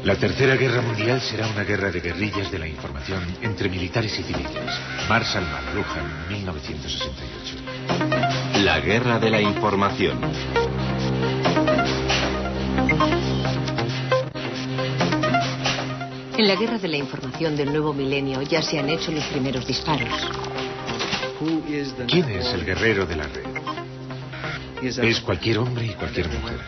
La Tercera Guerra Mundial será una guerra de guerrillas de la información entre militares y civiles. Marshall McLuhan, 1968. La Guerra de la Información. En la Guerra de la Información del nuevo milenio ya se han hecho los primeros disparos. ¿Quién es el guerrero de la red? Es cualquier hombre y cualquier mujer.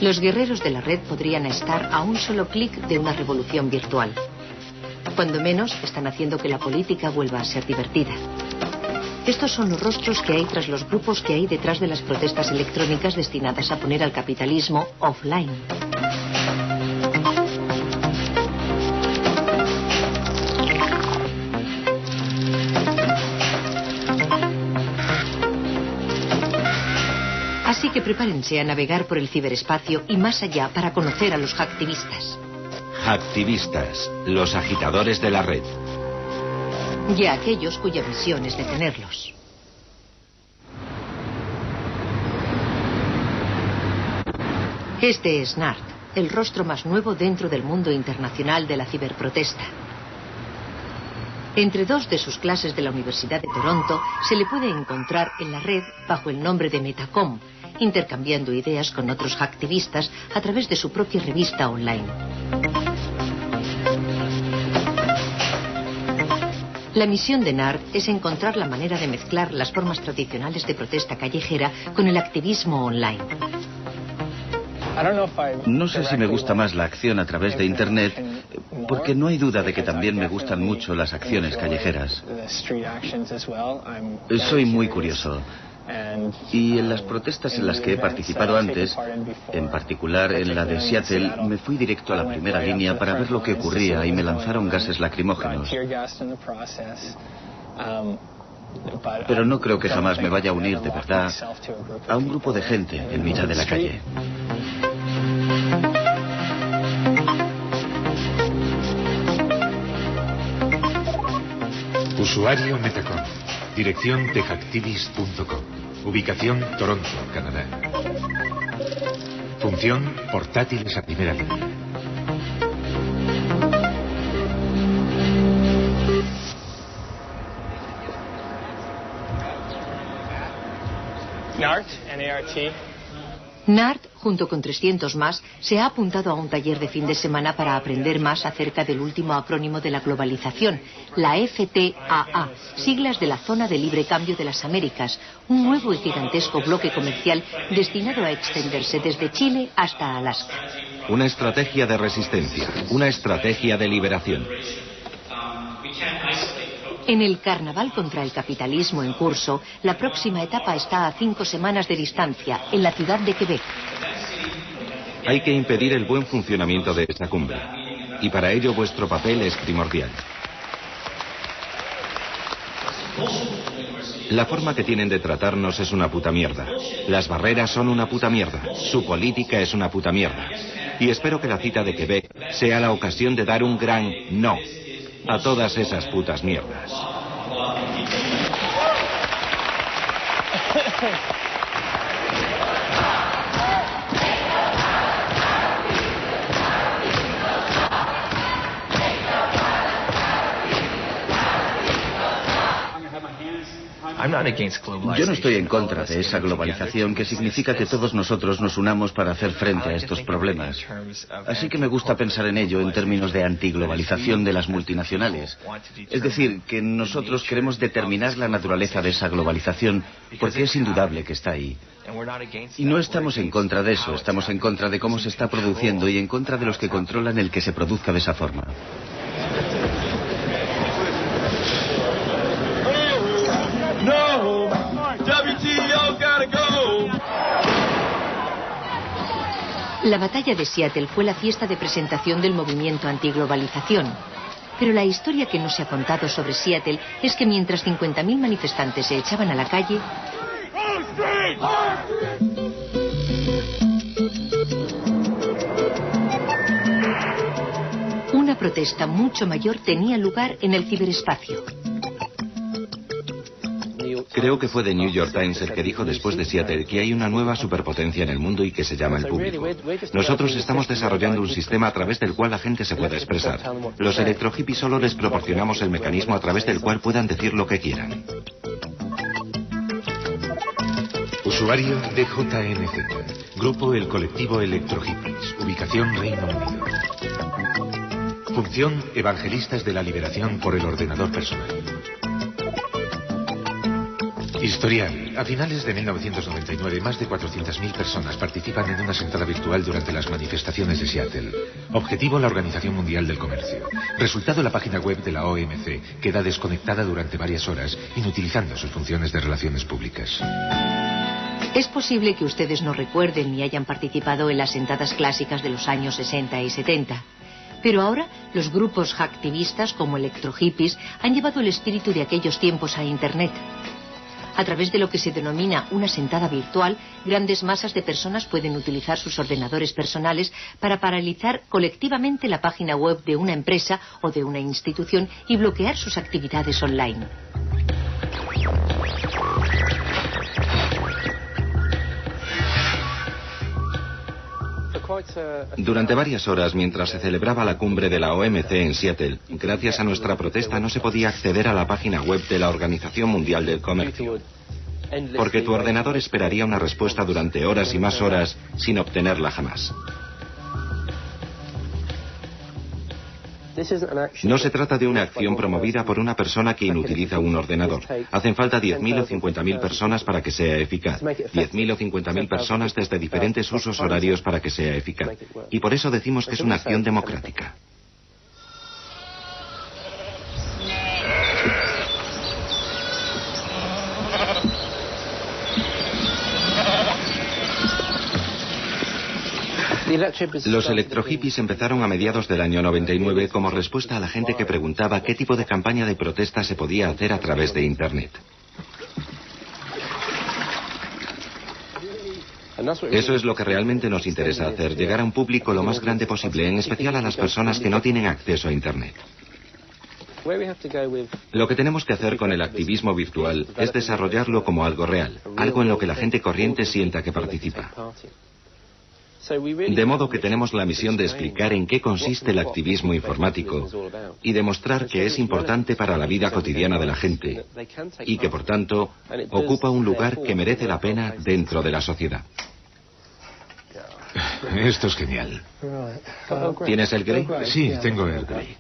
Los guerreros de la red podrían estar a un solo clic de una revolución virtual. Cuando menos, están haciendo que la política vuelva a ser divertida. Estos son los rostros que hay tras los grupos que hay detrás de las protestas electrónicas destinadas a poner al capitalismo offline. Así que prepárense a navegar por el ciberespacio y más allá para conocer a los hacktivistas. Hacktivistas, los agitadores de la red. Y a aquellos cuya misión es detenerlos. Este es NARD, el rostro más nuevo dentro del mundo internacional de la ciberprotesta. Entre dos de sus clases de la Universidad de Toronto se le puede encontrar en la red bajo el nombre de Metacom, intercambiando ideas con otros hacktivistas a través de su propia revista online. La misión de NARD es encontrar la manera de mezclar las formas tradicionales de protesta callejera con el activismo online. No sé si me gusta más la acción a través de Internet, porque no hay duda de que también me gustan mucho las acciones callejeras. Soy muy curioso. Y en las protestas en las que he participado antes, en particular en la de Seattle, me fui directo a la primera línea para ver lo que ocurría y me lanzaron gases lacrimógenos. Pero no creo que jamás me vaya a unir de verdad a un grupo de gente en mitad de la calle. Usuario Metacom. Dirección techactivist.com. Ubicación Toronto, Canadá. Función portátiles a primera línea. NARD, junto con 300 más, se ha apuntado a un taller de fin de semana para aprender más acerca del último acrónimo de la globalización, la FTAA, siglas de la Zona de Libre Cambio de las Américas, un nuevo y gigantesco bloque comercial destinado a extenderse desde Chile hasta Alaska. Una estrategia de resistencia, una estrategia de liberación. En el carnaval contra el capitalismo en curso, la próxima etapa está a 5 semanas de distancia, en la ciudad de Quebec. Hay que impedir el buen funcionamiento de esta cumbre. Y para ello vuestro papel es primordial. La forma que tienen de tratarnos es una puta mierda. Las barreras son una puta mierda. Su política es una puta mierda. Y espero que la cita de Quebec sea la ocasión de dar un gran no a todas esas putas mierdas. Yo no estoy en contra de esa globalización que significa que todos nosotros nos unamos para hacer frente a estos problemas. Así que me gusta pensar en ello en términos de antiglobalización de las multinacionales. Es decir, que nosotros queremos determinar la naturaleza de esa globalización porque es indudable que está ahí. Y no estamos en contra de eso, estamos en contra de cómo se está produciendo y en contra de los que controlan el que se produzca de esa forma. No, WTO gotta go. La batalla de Seattle fue la fiesta de presentación del movimiento antiglobalización. Pero la historia que no se ha contado sobre Seattle es que mientras 50.000 manifestantes se echaban a la calle, una protesta mucho mayor tenía lugar en el ciberespacio. Creo que fue The New York Times el que dijo después de Seattle que hay una nueva superpotencia en el mundo y que se llama el público. Nosotros estamos desarrollando un sistema a través del cual la gente se pueda expresar. Los electrohippies solo les proporcionamos el mecanismo a través del cual puedan decir lo que quieran. Usuario DJNZ. Grupo El Colectivo Electrohippies. Ubicación Reino Unido. Función Evangelistas de la Liberación por el Ordenador Personal. Historial. A finales de 1999, más de 400.000 personas participan en una sentada virtual durante las manifestaciones de Seattle. Objetivo, la Organización Mundial del Comercio. Resultado, la página web de la OMC queda desconectada durante varias horas, inutilizando sus funciones de relaciones públicas. Es posible que ustedes no recuerden ni hayan participado en las sentadas clásicas de los años 60 y 70. Pero ahora, los grupos hacktivistas como electrohippies han llevado el espíritu de aquellos tiempos a Internet. A través de lo que se denomina una sentada virtual, grandes masas de personas pueden utilizar sus ordenadores personales para paralizar colectivamente la página web de una empresa o de una institución y bloquear sus actividades online. Durante varias horas, mientras se celebraba la cumbre de la OMC en Seattle, gracias a nuestra protesta no se podía acceder a la página web de la Organización Mundial del Comercio. Porque tu ordenador esperaría una respuesta durante horas y más horas sin obtenerla jamás. No se trata de una acción promovida por una persona que inutiliza un ordenador. Hacen falta 10.000 o 50.000 personas para que sea eficaz. 10.000 o 50.000 personas desde diferentes usos horarios para que sea eficaz. Y por eso decimos que es una acción democrática. Los electrohippies empezaron a mediados del año 99 como respuesta a la gente que preguntaba qué tipo de campaña de protesta se podía hacer a través de Internet. Eso es lo que realmente nos interesa hacer, llegar a un público lo más grande posible, en especial a las personas que no tienen acceso a Internet. Lo que tenemos que hacer con el activismo virtual es desarrollarlo como algo real, algo en lo que la gente corriente sienta que participa. De modo que tenemos la misión de explicar en qué consiste el activismo informático y demostrar que es importante para la vida cotidiana de la gente y que, por tanto, ocupa un lugar que merece la pena dentro de la sociedad. Esto es genial. ¿Tienes el Grey? Sí, tengo el Grey.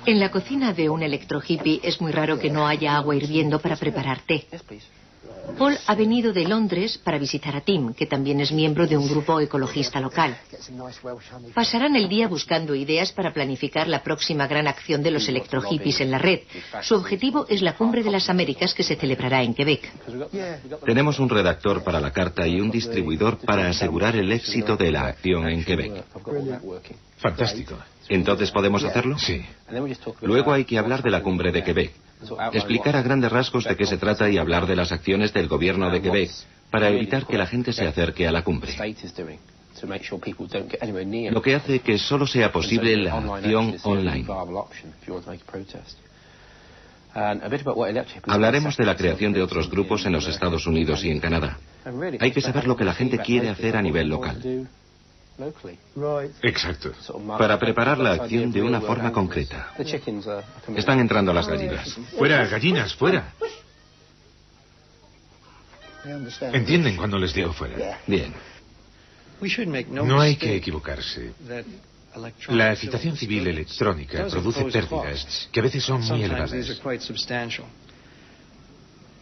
En la cocina de un electrohippie es muy raro que no haya agua hirviendo para preparar té. Paul ha venido de Londres para visitar a Tim, que también es miembro de un grupo ecologista local. Pasarán el día buscando ideas para planificar la próxima gran acción de los electrohippies en la red. Su objetivo es la Cumbre de las Américas que se celebrará en Quebec. Tenemos un redactor para la carta y un distribuidor para asegurar el éxito de la acción en Quebec. Fantástico. ¿Entonces podemos hacerlo? Sí. Luego hay que hablar de la Cumbre de Quebec. Explicar a grandes rasgos de qué se trata y hablar de las acciones del gobierno de Quebec para evitar que la gente se acerque a la cumbre. Lo que hace que solo sea posible la acción online. Hablaremos de la creación de otros grupos en los Estados Unidos y en Canadá. Hay que saber lo que la gente quiere hacer a nivel local. Exacto. Para preparar la acción de una forma concreta. Están entrando las gallinas. Fuera, gallinas, fuera. Entienden cuando les digo fuera. Bien. No hay que equivocarse. La agitación civil electrónica produce pérdidas que a veces son muy elevadas.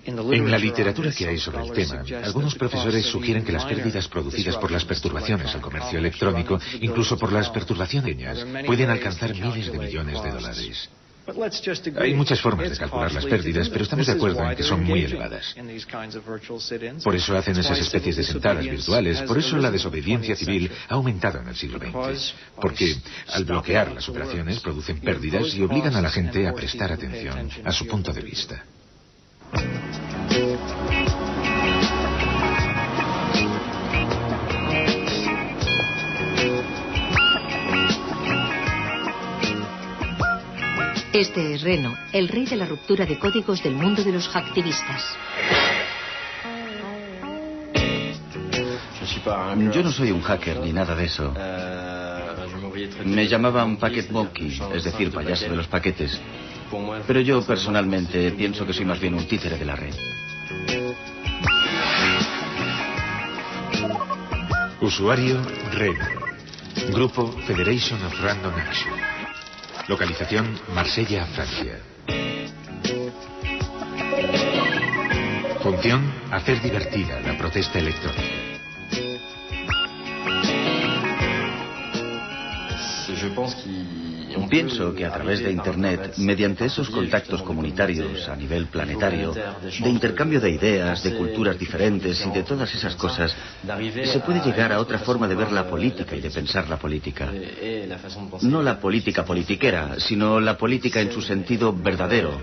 En la literatura que hay sobre el tema, algunos profesores sugieren que las pérdidas producidas por las perturbaciones al comercio electrónico, incluso por las perturbaciones, pueden alcanzar miles de millones de dólares. Hay muchas formas de calcular las pérdidas, pero estamos de acuerdo en que son muy elevadas. Por eso hacen esas especies de sentadas virtuales, por eso la desobediencia civil ha aumentado en el siglo XX. Porque al bloquear las operaciones producen pérdidas y obligan a la gente a prestar atención a su punto de vista. Este es Reno, el rey de la ruptura de códigos del mundo de los hacktivistas. Yo no soy un hacker ni nada de eso. Me llamaban Packet Monkey, es decir, payaso de los paquetes. Pero yo personalmente pienso que soy más bien un títere de la red. Usuario Reno. Grupo Federation of Random Action. Localización Marsella, Francia. Función: hacer divertida la protesta electrónica. Pienso que a través de Internet, mediante esos contactos comunitarios a nivel planetario, de intercambio de ideas, de culturas diferentes y de todas esas cosas, se puede llegar a otra forma de ver la política y de pensar la política. No la política politiquera, sino la política en su sentido verdadero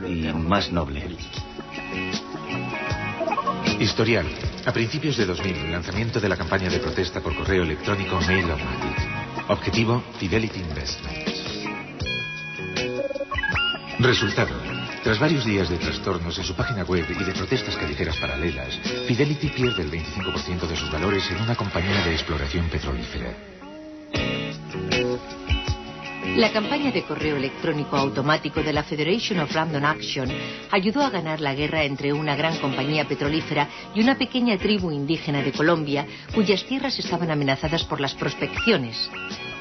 y más noble. Historial. A principios de 2000, lanzamiento de la campaña de protesta por correo electrónico Mail-O-Matic. Objetivo: Fidelity Investments. Resultado: tras varios días de trastornos en su página web y de protestas callejeras paralelas, Fidelity pierde el 25% de sus valores en una compañía de exploración petrolífera. La campaña de correo electrónico automático de la Federation of Random Action ayudó a ganar la guerra entre una gran compañía petrolífera y una pequeña tribu indígena de Colombia, cuyas tierras estaban amenazadas por las prospecciones.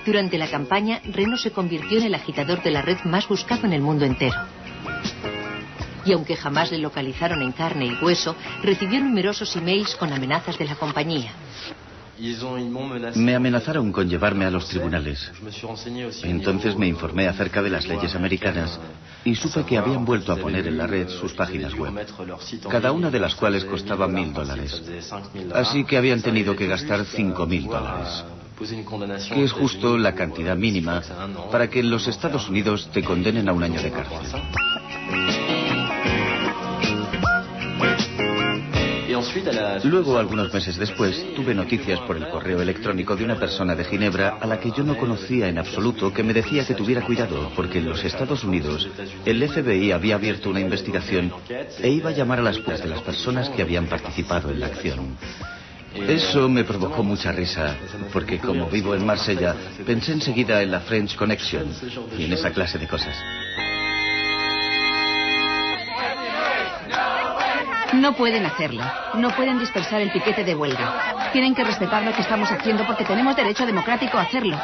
Durante la campaña, Reno se convirtió en el agitador de la red más buscado en el mundo entero. Y aunque jamás le localizaron en carne y hueso, recibió numerosos emails con amenazas de la compañía. Me amenazaron con llevarme a los tribunales. Entonces me informé acerca de las leyes americanas y supe que habían vuelto a poner en la red sus páginas web, cada una de las cuales costaba $1000. Así que habían tenido que gastar $5000, que es justo la cantidad mínima para que en los Estados Unidos te condenen a 1 año de cárcel. Luego, algunos meses después, tuve noticias por el correo electrónico de una persona de Ginebra a la que yo no conocía en absoluto, que me decía que tuviera cuidado porque en los Estados Unidos el FBI había abierto una investigación e iba a llamar a las puertas de las personas que habían participado en la acción. Eso me provocó mucha risa, porque como vivo en Marsella, pensé enseguida en la French Connection y en esa clase de cosas. No pueden hacerlo. No pueden dispersar el piquete de huelga. Tienen que respetar lo que estamos haciendo porque tenemos derecho democrático a hacerlo.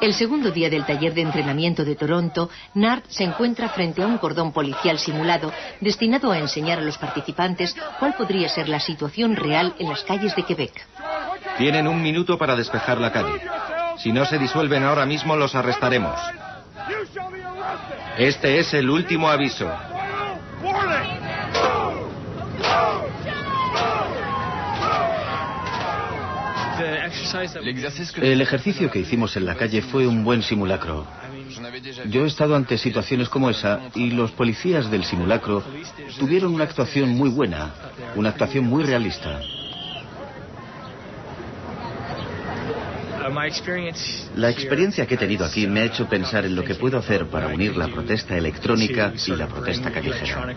El segundo día del taller de entrenamiento de Toronto, Nard se encuentra frente a un cordón policial simulado destinado a enseñar a los participantes cuál podría ser la situación real en las calles de Quebec. Tienen 1 minuto para despejar la calle. Si no se disuelven ahora mismo, los arrestaremos. Este es el último aviso. El ejercicio que hicimos en la calle fue un buen simulacro. Yo he estado ante situaciones como esa y los policías del simulacro tuvieron una actuación muy buena, una actuación muy realista. La experiencia que he tenido aquí me ha hecho pensar en lo que puedo hacer para unir la protesta electrónica y la protesta callejera.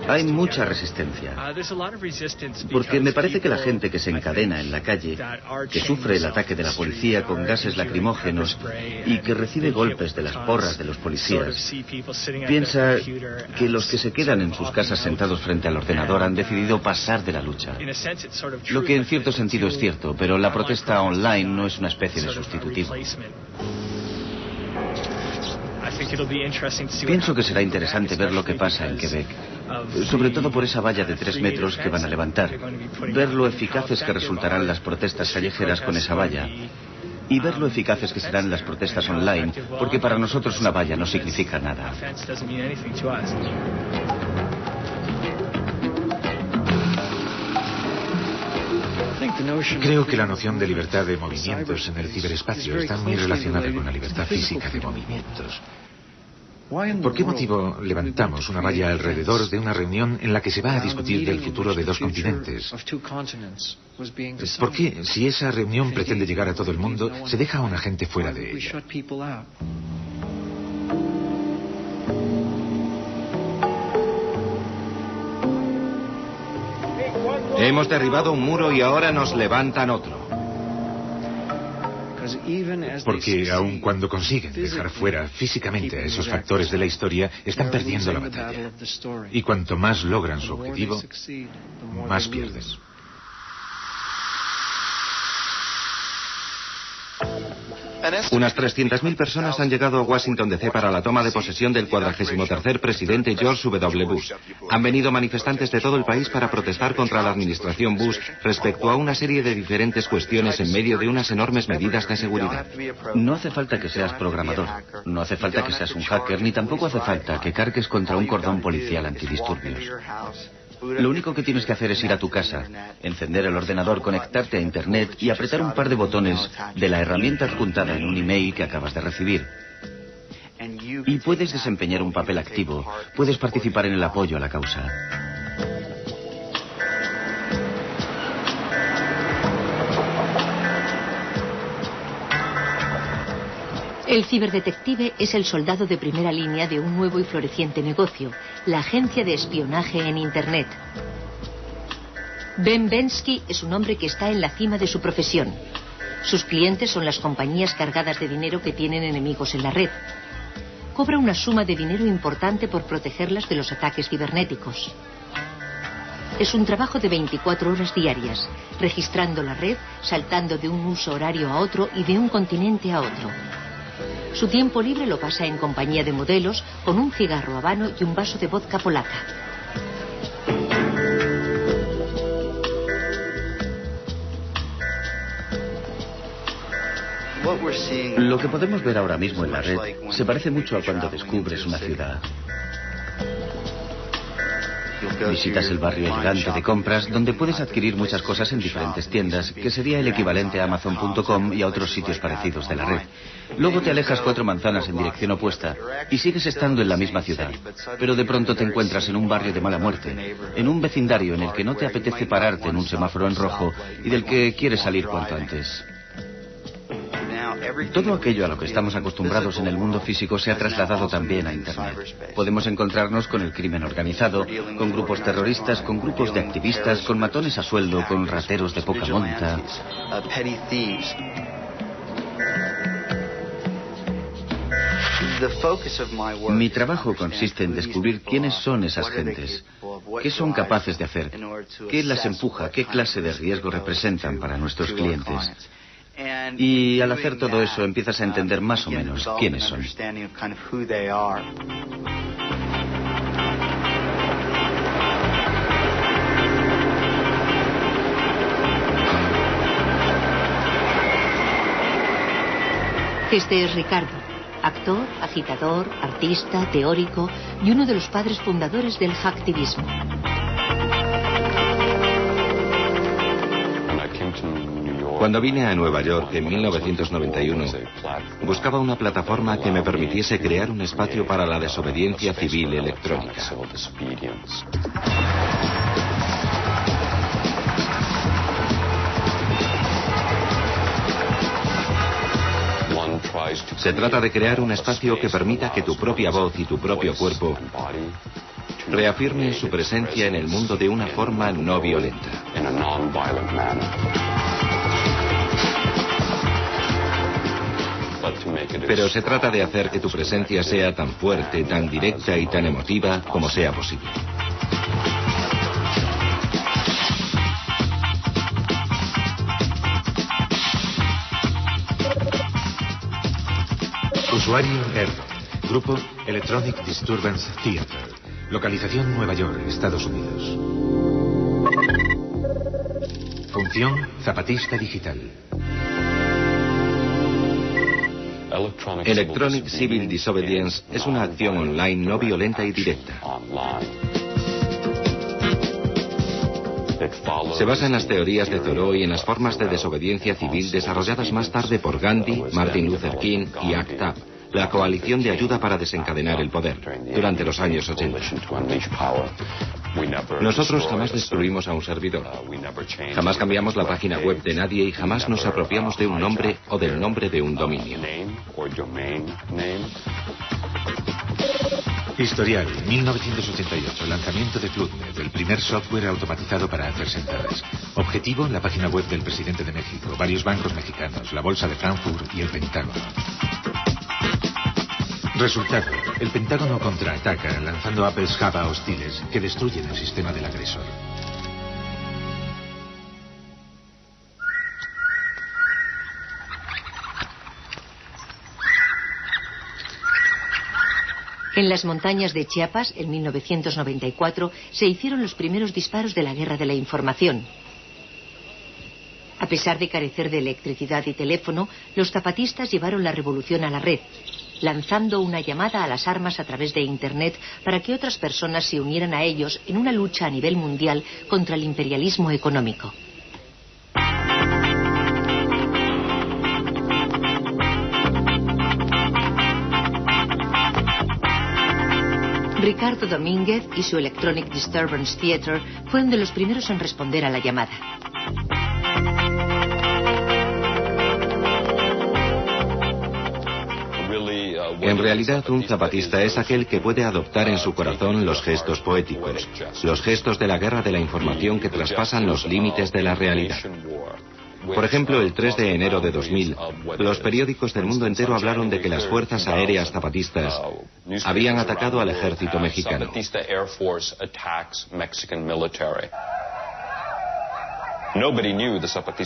Hay mucha resistencia, porque me parece que la gente que se encadena en la calle, que sufre el ataque de la policía con gases lacrimógenos y que recibe golpes de las porras de los policías, piensa que los que se quedan en sus casas sentados frente al ordenador han decidido pasar de la lucha. Lo que en cierto sentido es cierto, pero la protesta online no es una especie de sustitutivo. Pienso que será interesante ver lo que pasa en Quebec, sobre todo por esa valla de 3 metros que van a levantar, ver lo eficaces que resultarán las protestas callejeras con esa valla y ver lo eficaces que serán las protestas online, porque para nosotros una valla no significa nada. Creo que la noción de libertad de movimientos en el ciberespacio está muy relacionada con la libertad física de movimientos. ¿Por qué motivo levantamos una valla alrededor de una reunión en la que se va a discutir del futuro de 2 continentes? ¿Por qué, si esa reunión pretende llegar a todo el mundo, se deja a una gente fuera de ella? Hemos derribado un muro y ahora nos levantan otro. Porque aun cuando consiguen dejar fuera físicamente a esos factores de la historia, están perdiendo la batalla. Y cuanto más logran su objetivo, más pierden. Unas 300.000 personas han llegado a Washington DC para la toma de posesión del 43º presidente George W. Bush. Han venido manifestantes de todo el país para protestar contra la administración Bush respecto a una serie de diferentes cuestiones en medio de unas enormes medidas de seguridad. No hace falta que seas programador, no hace falta que seas un hacker, ni tampoco hace falta que cargues contra un cordón policial antidisturbios. Lo único que tienes que hacer es ir a tu casa, encender el ordenador, conectarte a Internet y apretar un par de botones de la herramienta adjuntada en un email que acabas de recibir. Y puedes desempeñar un papel activo, puedes participar en el apoyo a la causa. El ciberdetective es el soldado de primera línea de un nuevo y floreciente negocio, la agencia de espionaje en Internet. Ben Bensky es un hombre que está en la cima de su profesión. Sus clientes son las compañías cargadas de dinero que tienen enemigos en la red. Cobra una suma de dinero importante por protegerlas de los ataques cibernéticos. Es un trabajo de 24 horas diarias, registrando la red, saltando de un uso horario a otro y de un continente a otro. Su tiempo libre lo pasa en compañía de modelos, con un cigarro habano y un vaso de vodka polaca. Lo que podemos ver ahora mismo en la red se parece mucho a cuando descubres una ciudad. Visitas el barrio elegante de compras, donde puedes adquirir muchas cosas en diferentes tiendas, que sería el equivalente a Amazon.com y a otros sitios parecidos de la red. Luego te alejas 4 manzanas en dirección opuesta y sigues estando en la misma ciudad, pero de pronto te encuentras en un barrio de mala muerte, en un vecindario en el que no te apetece pararte en un semáforo en rojo y del que quieres salir cuanto antes. Todo aquello a lo que estamos acostumbrados en el mundo físico se ha trasladado también a Internet. Podemos encontrarnos con el crimen organizado, con grupos terroristas, con grupos de activistas, con matones a sueldo, con rateros de poca monta. Mi trabajo consiste en descubrir quiénes son esas gentes, qué son capaces de hacer, qué las empuja, qué clase de riesgo representan para nuestros clientes. Y al hacer todo eso empiezas a entender más o menos quiénes son. Este es Ricardo, actor, agitador, artista, teórico y uno de los padres fundadores del hacktivismo. Cuando vine a Nueva York en 1991, buscaba una plataforma que me permitiese crear un espacio para la desobediencia civil electrónica. Se trata de crear un espacio que permita que tu propia voz y tu propio cuerpo reafirmen su presencia en el mundo de una forma no violenta. Pero se trata de hacer que tu presencia sea tan fuerte, tan directa y tan emotiva como sea posible. Usuario ERD. Grupo Electronic Disturbance Theater. Localización Nueva York, Estados Unidos. Función zapatista digital. Electronic Civil Disobedience es una acción online no violenta y directa. Se basa en las teorías de Thoreau y en las formas de desobediencia civil desarrolladas más tarde por Gandhi, Martin Luther King y ACT UP, la coalición de ayuda para desencadenar el poder, durante los años 80. Nosotros jamás destruimos a un servidor, jamás cambiamos la página web de nadie y jamás nos apropiamos de un nombre o del nombre de un dominio. Historial, 1988, lanzamiento de Floodnet, el primer software automatizado para hacer sentadas. Objetivo, la página web del presidente de México, varios bancos mexicanos, la bolsa de Frankfurt y el Pentágono. Resultado, el Pentágono contraataca lanzando Apples Java hostiles que destruyen el sistema del agresor. En las montañas de Chiapas, en 1994, se hicieron los primeros disparos de la guerra de la información. A pesar de carecer de electricidad y teléfono, los zapatistas llevaron la revolución a la red, lanzando una llamada a las armas a través de Internet para que otras personas se unieran a ellos en una lucha a nivel mundial contra el imperialismo económico. Ricardo Domínguez y su Electronic Disturbance Theater fueron de los primeros en responder a la llamada. En realidad, un zapatista es aquel que puede adoptar en su corazón los gestos poéticos, los gestos de la guerra de la información que traspasan los límites de la realidad. Por ejemplo, el 3 de enero de 2000, los periódicos del mundo entero hablaron de que las fuerzas aéreas zapatistas habían atacado al ejército mexicano.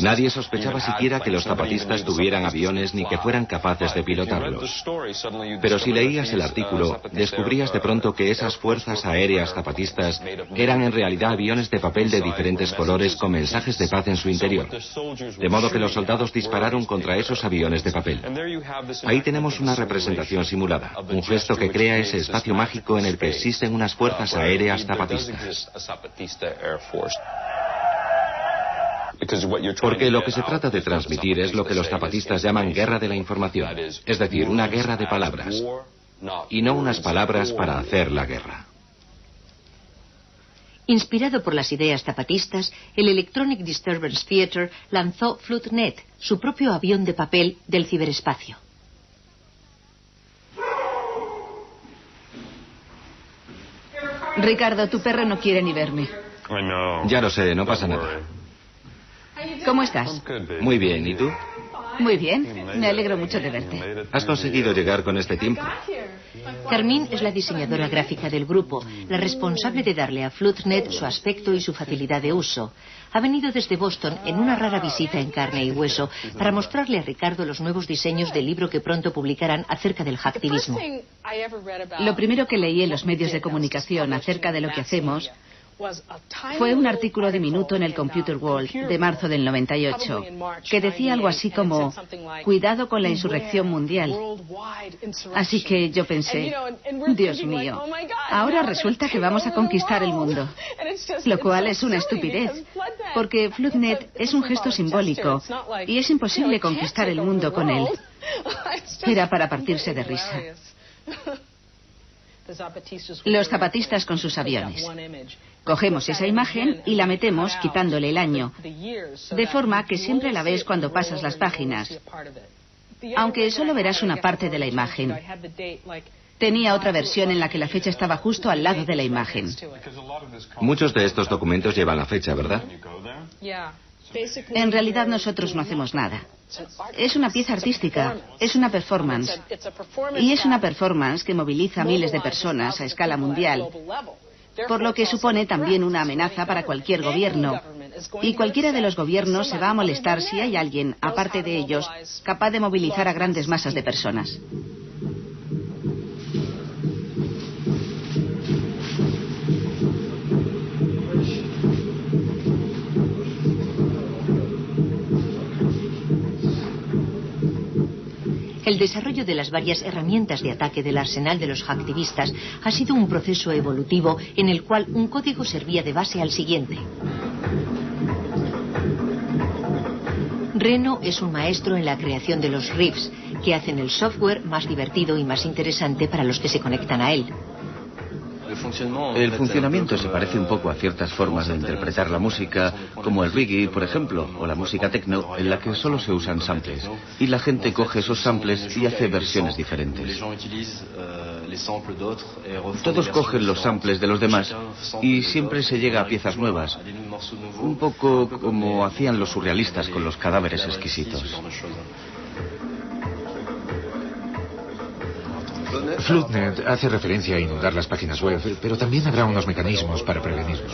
Nadie sospechaba siquiera que los zapatistas tuvieran aviones ni que fueran capaces de pilotarlos. Pero si leías el artículo, descubrías de pronto que esas fuerzas aéreas zapatistas eran en realidad aviones de papel de diferentes colores con mensajes de paz en su interior. De modo que los soldados dispararon contra esos aviones de papel. Ahí tenemos una representación simulada, un gesto que crea ese espacio mágico en el que existen unas fuerzas aéreas zapatistas. Porque lo que se trata de transmitir es lo que los zapatistas llaman guerra de la información, es decir, una guerra de palabras, y no unas palabras para hacer la guerra. Inspirado por las ideas zapatistas, el Electronic Disturbance Theater lanzó Floodnet, su propio avión de papel del ciberespacio. Ricardo, tu perro no quiere ni verme. Ya lo sé, no pasa nada. ¿Cómo estás? Muy bien, ¿y tú? Muy bien, me alegro mucho de verte. ¿Has conseguido llegar con este tiempo? Carmín es la diseñadora gráfica del grupo, la responsable de darle a Floodnet su aspecto y su facilidad de uso. Ha venido desde Boston en una rara visita en carne y hueso para mostrarle a Ricardo los nuevos diseños del libro que pronto publicarán acerca del hacktivismo. Lo primero que leí en los medios de comunicación acerca de lo que hacemos fue un artículo diminuto en el Computer World de marzo del 98 que decía algo así como cuidado con la insurrección mundial. Así que yo pensé, Dios mío, ahora resulta que vamos a conquistar el mundo. Lo cual es una estupidez, porque Floodnet es un gesto simbólico y es imposible conquistar el mundo con él. Era para partirse de risa. Los zapatistas con sus aviones. Cogemos esa imagen y la metemos quitándole el año, de forma que siempre la ves cuando pasas las páginas, aunque solo verás una parte de la imagen. Tenía otra versión en la que la fecha estaba justo al lado de la imagen. Muchos de estos documentos llevan la fecha, ¿verdad? En realidad nosotros no hacemos nada. Es una pieza artística, es una performance. Y es una performance que moviliza a miles de personas a escala mundial, por lo que supone también una amenaza para cualquier gobierno. Y cualquiera de los gobiernos se va a molestar si hay alguien, aparte de ellos, capaz de movilizar a grandes masas de personas. El desarrollo de las varias herramientas de ataque del arsenal de los hacktivistas ha sido un proceso evolutivo en el cual un código servía de base al siguiente. Reno es un maestro en la creación de los riffs, que hacen el software más divertido y más interesante para los que se conectan a él. El funcionamiento se parece un poco a ciertas formas de interpretar la música, como el reggae, por ejemplo, o la música techno, en la que solo se usan samples. Y la gente coge esos samples y hace versiones diferentes. Todos cogen los samples de los demás y siempre se llega a piezas nuevas. Un poco como hacían los surrealistas con los cadáveres exquisitos. Floodnet hace referencia a inundar las páginas web, pero también habrá unos mecanismos para prevenirlo.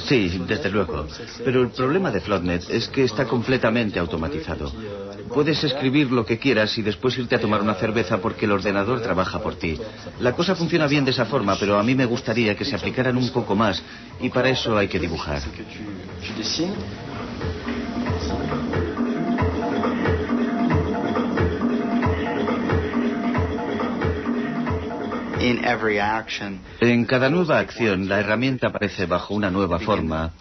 Sí, desde luego. Pero el problema de Floodnet es que está completamente automatizado. Puedes escribir lo que quieras y después irte a tomar una cerveza porque el ordenador trabaja por ti. La cosa funciona bien de esa forma, pero a mí me gustaría que se aplicaran un poco más y para eso hay que dibujar. En cada nueva acción, la herramienta aparece bajo una nueva forma,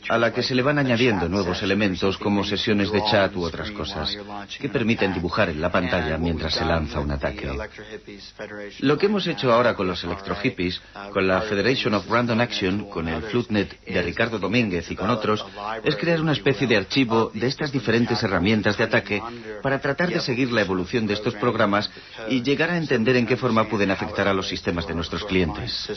a la que se le van añadiendo nuevos elementos como sesiones de chat u otras cosas, que permiten dibujar en la pantalla mientras se lanza un ataque. Lo que hemos hecho ahora con los electrohippies, con la Federation of Random Action, con el Floodnet de Ricardo Domínguez y con otros, es crear una especie de archivo de estas diferentes herramientas de ataque para tratar de seguir la evolución de estos programas y llegar a entender en qué forma pueden afectar a los sistemas de nuestros clientes.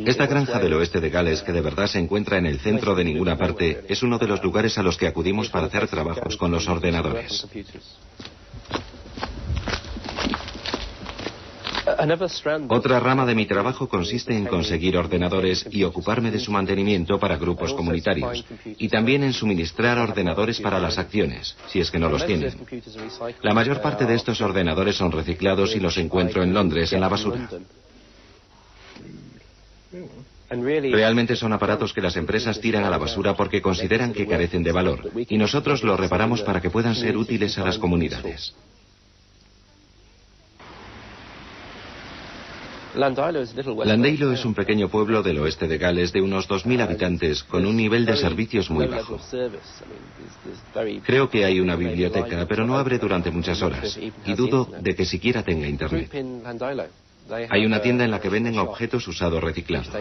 Esta granja del oeste de Gales, que de verdad se encuentra en el centro de ninguna parte, es uno de los lugares a los que acudimos para hacer trabajos con los ordenadores. Otra rama de mi trabajo consiste en conseguir ordenadores y ocuparme de su mantenimiento para grupos comunitarios, y también en suministrar ordenadores para las acciones, si es que no los tienen. La mayor parte de estos ordenadores son reciclados y los encuentro en Londres, en la basura. Realmente son aparatos que las empresas tiran a la basura porque consideran que carecen de valor, y nosotros los reparamos para que puedan ser útiles a las comunidades. Landale es un pequeño pueblo del oeste de Gales de unos 2000 habitantes con un nivel de servicios muy bajo. Creo que hay una biblioteca, pero no abre durante muchas horas, y dudo de que siquiera tenga internet. Hay una tienda en la que venden objetos usados reciclados.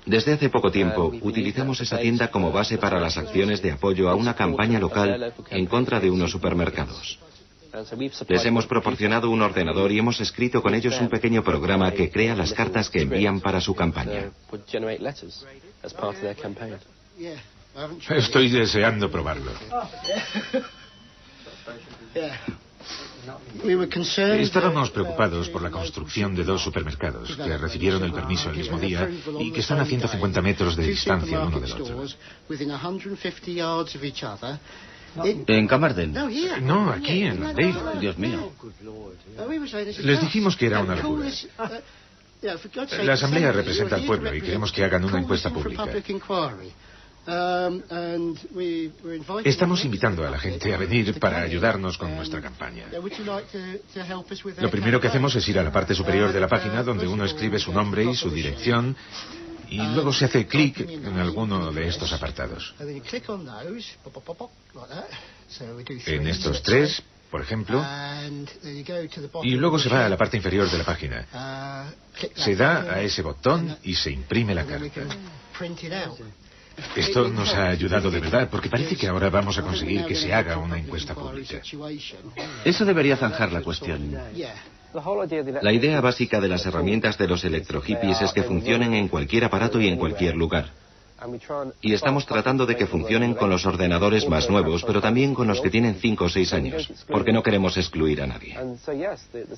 Desde hace poco tiempo, utilizamos esa tienda como base para las acciones de apoyo a una campaña local en contra de unos supermercados. Les hemos proporcionado un ordenador y hemos escrito con ellos un pequeño programa que crea las cartas que envían para su campaña. Estoy deseando probarlo. Estábamos preocupados por la construcción de 2 supermercados que recibieron el permiso el mismo día y que están a 150 metros de distancia uno del otro. ¿En Camarden? No, aquí en Landale. Dios mío. Les dijimos que era una locura. La asamblea representa al pueblo y queremos que hagan una encuesta pública. Estamos invitando a la gente a venir para ayudarnos con nuestra campaña. Lo primero que hacemos es ir a la parte superior de la página donde uno escribe su nombre y su dirección y luego se hace clic en alguno de estos apartados. En estos 3, por ejemplo, y luego se va a la parte inferior de la página. Se da a ese botón y se imprime la carta. Esto nos ha ayudado de verdad, porque parece que ahora vamos a conseguir que se haga una encuesta pública. Eso debería zanjar la cuestión. La idea básica de las herramientas de los electrohippies es que funcionen en cualquier aparato y en cualquier lugar. Y estamos tratando de que funcionen con los ordenadores más nuevos, pero también con los que tienen 5 o 6 años, porque no queremos excluir a nadie.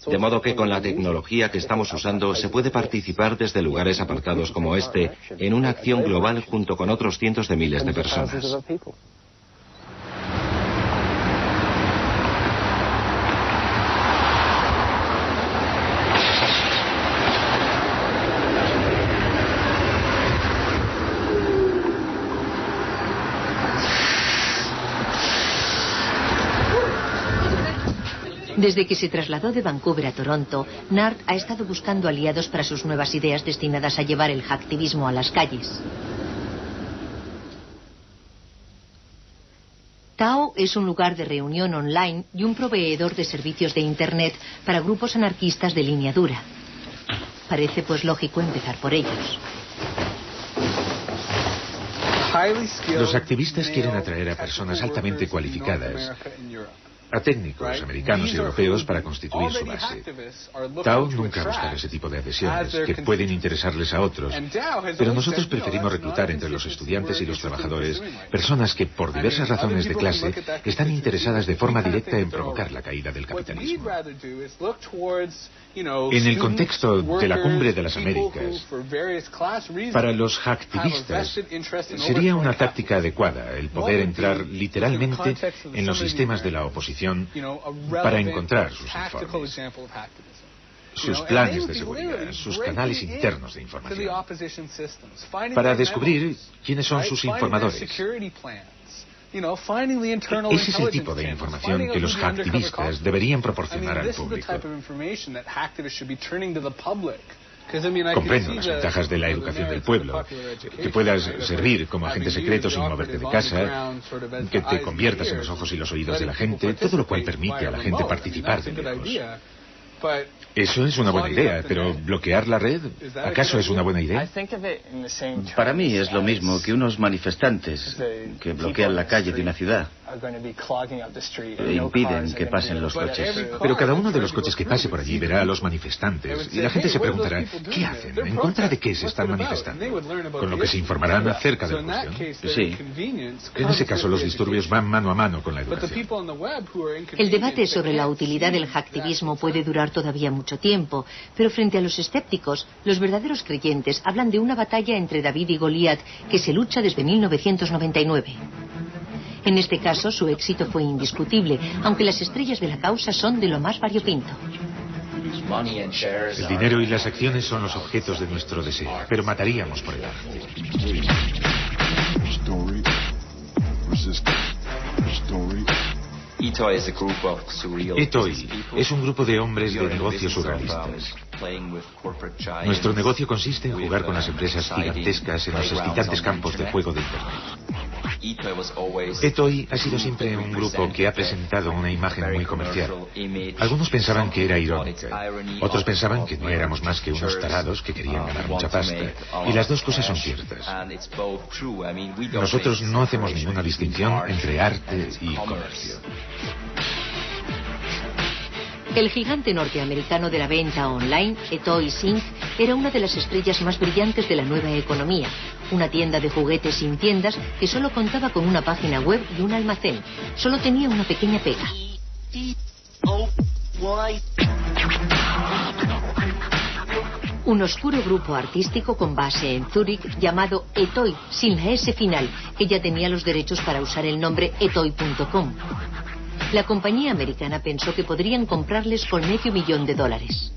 De modo que con la tecnología que estamos usando se puede participar desde lugares apartados como este en una acción global junto con otros cientos de miles de personas. Desde que se trasladó de Vancouver a Toronto, Nart ha estado buscando aliados para sus nuevas ideas destinadas a llevar el hacktivismo a las calles. Tao es un lugar de reunión online y un proveedor de servicios de Internet para grupos anarquistas de línea dura. Parece pues lógico empezar por ellos. Los activistas quieren atraer a personas altamente cualificadas, a técnicos americanos y europeos para constituir su base. Dow nunca busca ese tipo de adhesiones, que pueden interesarles a otros, pero nosotros preferimos reclutar entre los estudiantes y los trabajadores personas que, por diversas razones de clase, están interesadas de forma directa en provocar la caída del capitalismo. En el contexto de la Cumbre de las Américas, para los hacktivistas sería una táctica adecuada el poder entrar literalmente en los sistemas de la oposición para encontrar sus informes, sus planes de seguridad, sus canales internos de información, para descubrir quiénes son sus informadores. Ese es el tipo de información que los hacktivistas deberían proporcionar al público. Comprendo las ventajas de la educación del pueblo, que puedas servir como agente secreto sin moverte de casa, que te conviertas en los ojos y los oídos de la gente, todo lo cual permite a la gente participar de lejos. Eso es una buena idea, pero ¿bloquear la red? ¿Acaso es una buena idea? Para mí es lo mismo que unos manifestantes que bloquean la calle de una ciudad e impiden que pasen los coches. Pero cada uno de los coches que pase por allí verá a los manifestantes y la gente se preguntará, ¿qué hacen? ¿En contra de qué se están manifestando? Con lo que se informarán acerca de la cuestión. Sí. En ese caso, los disturbios van mano a mano con la educación. El debate sobre la utilidad del hacktivismo puede durar todavía mucho tiempo, pero frente a los escépticos, los verdaderos creyentes hablan de una batalla entre David y Goliat que se lucha desde 1999. En este caso, su éxito fue indiscutible, aunque las estrellas de la causa son de lo más variopinto. El dinero y las acciones son los objetos de nuestro deseo, pero mataríamos por el arte. ETOI es un grupo de hombres de negocios surrealistas. Nuestro negocio consiste en jugar con las empresas gigantescas en los excitantes campos de juego de Internet. ETOI ha sido siempre un grupo que ha presentado una imagen muy comercial. Algunos pensaban que era irónica, otros pensaban que no éramos más que unos tarados que querían ganar mucha pasta. Y las dos cosas son ciertas. Nosotros no hacemos ninguna distinción entre arte y comercio. El gigante norteamericano de la venta online, eToys Inc., era una de las estrellas más brillantes de la nueva economía. Una tienda de juguetes sin tiendas que solo contaba con una página web y un almacén. Solo tenía una pequeña pega. Un oscuro grupo artístico con base en Zúrich llamado eToy, sin la S final, que ya tenía los derechos para usar el nombre etoy.com. La compañía americana pensó que podrían comprarles con $500,000.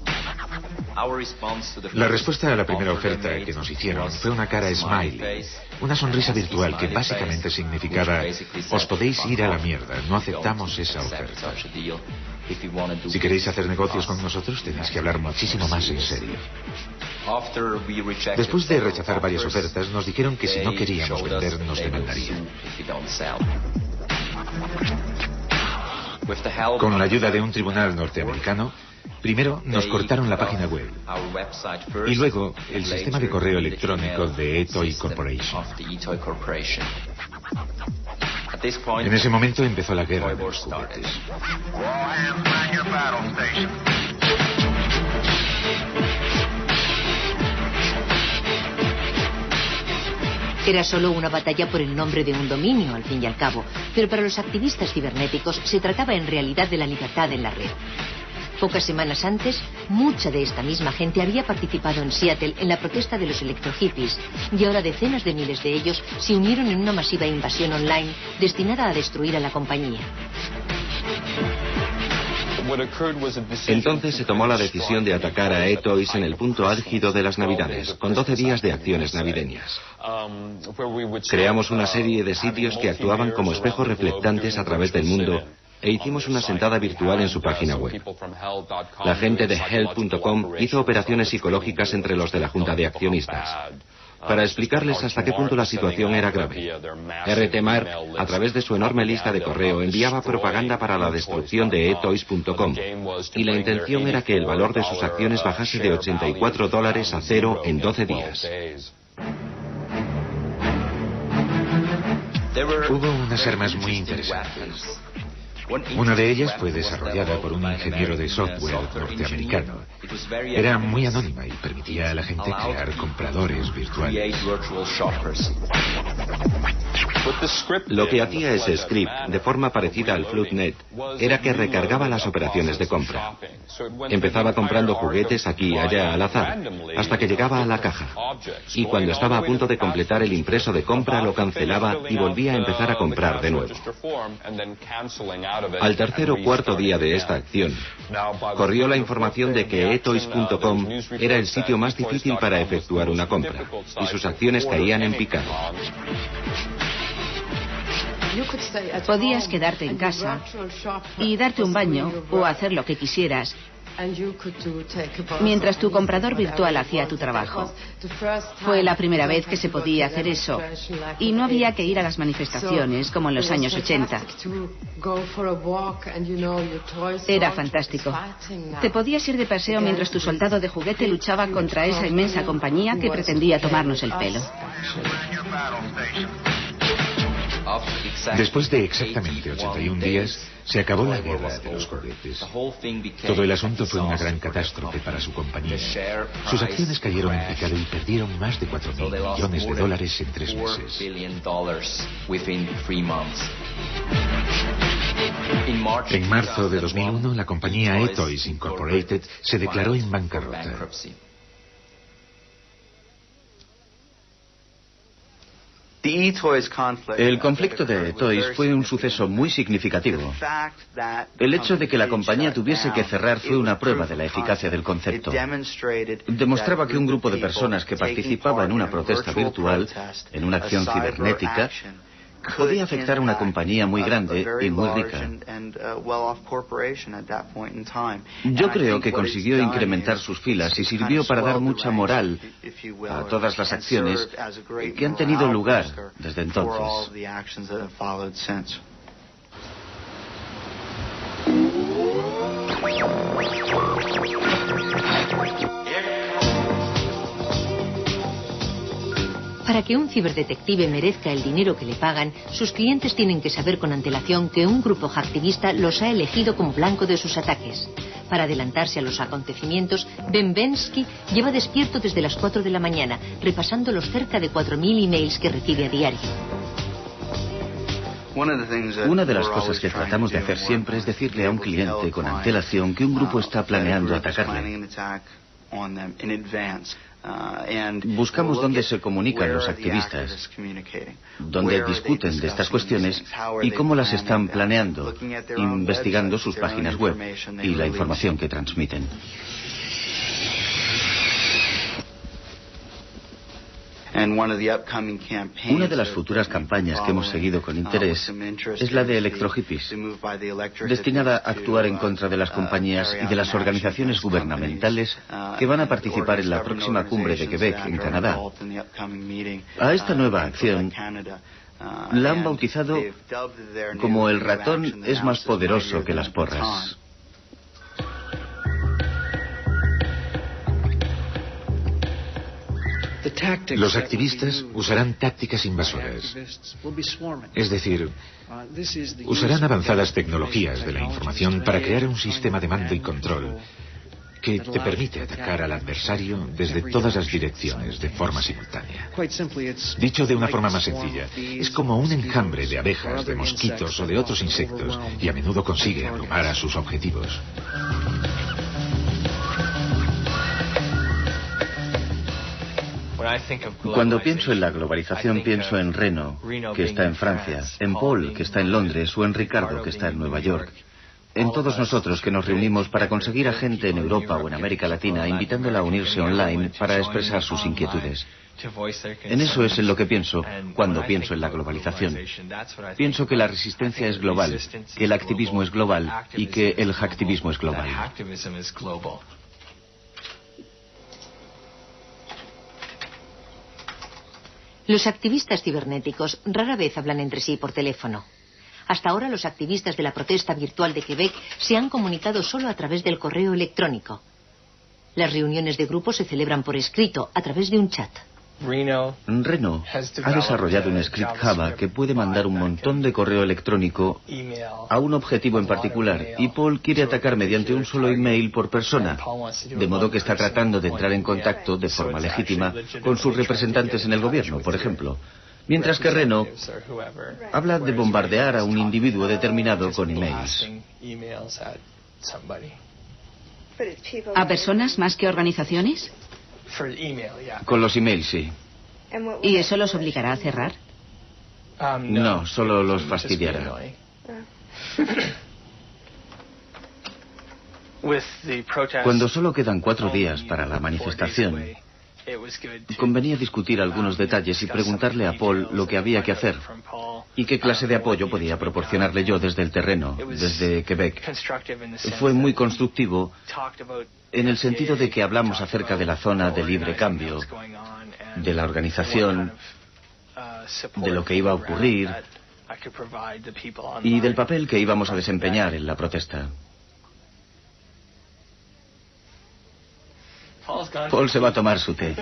La respuesta a la primera oferta que nos hicieron fue una cara smiley, una sonrisa virtual que básicamente significaba: os podéis ir a la mierda, no aceptamos esa oferta. Si queréis hacer negocios con nosotros, tenéis que hablar muchísimo más en serio. Después de rechazar varias ofertas, nos dijeron que si no queríamos vender, nos demandarían. Con la ayuda de un tribunal norteamericano, primero nos cortaron la página web y luego el sistema de correo electrónico de eToy Corporation. En ese momento empezó la guerra de los juguetes. Era solo una batalla por el nombre de un dominio, al fin y al cabo, pero para los activistas cibernéticos se trataba en realidad de la libertad en la red. Pocas semanas antes, mucha de esta misma gente había participado en Seattle en la protesta de los electrohippies, y ahora decenas de miles de ellos se unieron en una masiva invasión online destinada a destruir a la compañía. Entonces se tomó la decisión de atacar a eToys en el punto álgido de las Navidades, con 12 días de acciones navideñas. Creamos una serie de sitios que actuaban como espejos reflectantes a través del mundo e hicimos una sentada virtual en su página web. La gente de Help.com hizo operaciones psicológicas entre los de la Junta de Accionistas para explicarles hasta qué punto la situación era grave. RT-Mar, a través de su enorme lista de correo, enviaba propaganda para la destrucción de eToys.com, y la intención era que el valor de sus acciones bajase de $84 a 0 en 12 días. Hubo unas armas muy interesantes. Una de ellas fue desarrollada por un ingeniero de software norteamericano. Era muy anónima y permitía a la gente crear compradores virtuales. Lo que hacía ese script, de forma parecida al Floodnet, era que recargaba las operaciones de compra. Empezaba comprando juguetes aquí y allá al azar, hasta que llegaba a la caja. Y cuando estaba a punto de completar el impreso de compra, lo cancelaba y volvía a empezar a comprar de nuevo. Al tercer o cuarto día de esta acción, corrió la información de que etoys.com era el sitio más difícil para efectuar una compra, y sus acciones caían en picado. Podías quedarte en casa y darte un baño o hacer lo que quisieras mientras tu comprador virtual hacía tu trabajo. Fue la primera vez que se podía hacer eso y no había que ir a las manifestaciones como en los años 80. Era fantástico. Te podías ir de paseo mientras tu soldado de juguete luchaba contra esa inmensa compañía que pretendía tomarnos el pelo. Después de exactamente 81 días, se acabó la guerra de los juguetes. Todo el asunto fue una gran catástrofe para su compañía. Sus acciones cayeron en picado y perdieron más de $4.000 millones en 3 meses. En marzo de 2001, la compañía Etoys Incorporated se declaró en bancarrota. El conflicto de Etoys fue un suceso muy significativo. El hecho de que la compañía tuviese que cerrar fue una prueba de la eficacia del concepto. Demostraba que un grupo de personas que participaba en una protesta virtual, en una acción cibernética, podía afectar a una compañía muy grande y muy rica. Yo creo que consiguió incrementar sus filas y sirvió para dar mucha moral a todas las acciones que han tenido lugar desde entonces. Para que un ciberdetective merezca el dinero que le pagan, sus clientes tienen que saber con antelación que un grupo hacktivista los ha elegido como blanco de sus ataques. Para adelantarse a los acontecimientos, Ben Bensky lleva despierto desde las 4 de la mañana, repasando los cerca de 4.000 emails que recibe a diario. Una de las cosas que tratamos de hacer siempre es decirle a un cliente con antelación que un grupo está planeando atacarle. Buscamos dónde se comunican los activistas, dónde discuten de estas cuestiones y cómo las están planeando, investigando sus páginas web y la información que transmiten. Una de las futuras campañas que hemos seguido con interés es la de electrohippies, destinada a actuar en contra de las compañías y de las organizaciones gubernamentales que van a participar en la próxima cumbre de Quebec, en Canadá. A esta nueva acción la han bautizado como el ratón es más poderoso que las porras. Los activistas usarán tácticas invasoras. Es decir, usarán avanzadas tecnologías de la información para crear un sistema de mando y control que te permite atacar al adversario desde todas las direcciones de forma simultánea. Dicho de una forma más sencilla, es como un enjambre de abejas, de mosquitos o de otros insectos y a menudo consigue abrumar a sus objetivos. Cuando pienso en la globalización, pienso en Reno, que está en Francia, en Paul, que está en Londres, o en Ricardo, que está en Nueva York. En todos nosotros que nos reunimos para conseguir a gente en Europa o en América Latina, invitándola a unirse online para expresar sus inquietudes. En eso es en lo que pienso cuando pienso en la globalización. Pienso que la resistencia es global, que el activismo es global y que el hacktivismo es global. Los activistas cibernéticos rara vez hablan entre sí por teléfono. Hasta ahora los activistas de la protesta virtual de Quebec se han comunicado solo a través del correo electrónico. Las reuniones de grupo se celebran por escrito, a través de un chat. Reno ha desarrollado un script Java que puede mandar un montón de correo electrónico a un objetivo en particular, y Paul quiere atacar mediante un solo email por persona, de modo que está tratando de entrar en contacto de forma legítima con sus representantes en el gobierno, por ejemplo, mientras que Reno habla de bombardear a un individuo determinado con emails. ¿A personas más que organizaciones? Con los emails, sí. ¿Y eso los obligará a cerrar? No, solo los fastidiará. Cuando solo quedan 4 días para la manifestación, convenía discutir algunos detalles y preguntarle a Paul lo que había que hacer y qué clase de apoyo podía proporcionarle yo desde el terreno, desde Quebec. Fue muy constructivo en el sentido de que hablamos acerca de la zona de libre cambio, de la organización, de lo que iba a ocurrir y del papel que íbamos a desempeñar en la protesta. Paul se va a tomar su té.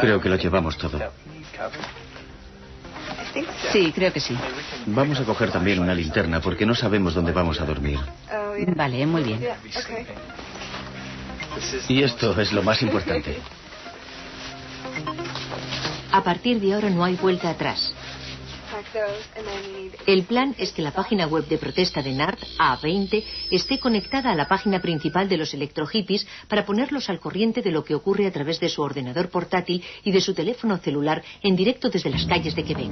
Creo que lo llevamos todo. Sí, creo que sí. Vamos a coger también una linterna porque no sabemos dónde vamos a dormir. Vale, muy bien. Y esto es lo más importante. A partir de ahora no hay vuelta atrás. El plan es que la página web de protesta de NARD, A20, esté conectada a la página principal de los electrohippies para ponerlos al corriente de lo que ocurre a través de su ordenador portátil y de su teléfono celular en directo desde las calles de Quebec.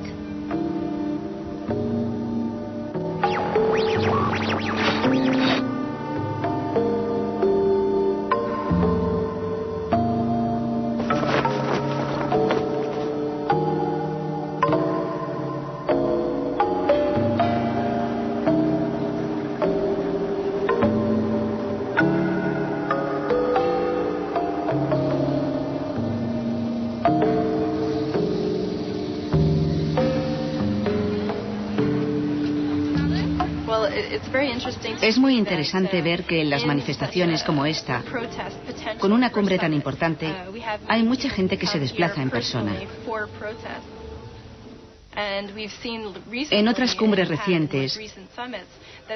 Es muy interesante ver que en las manifestaciones como esta, con una cumbre tan importante, hay mucha gente que se desplaza en persona. En otras cumbres recientes,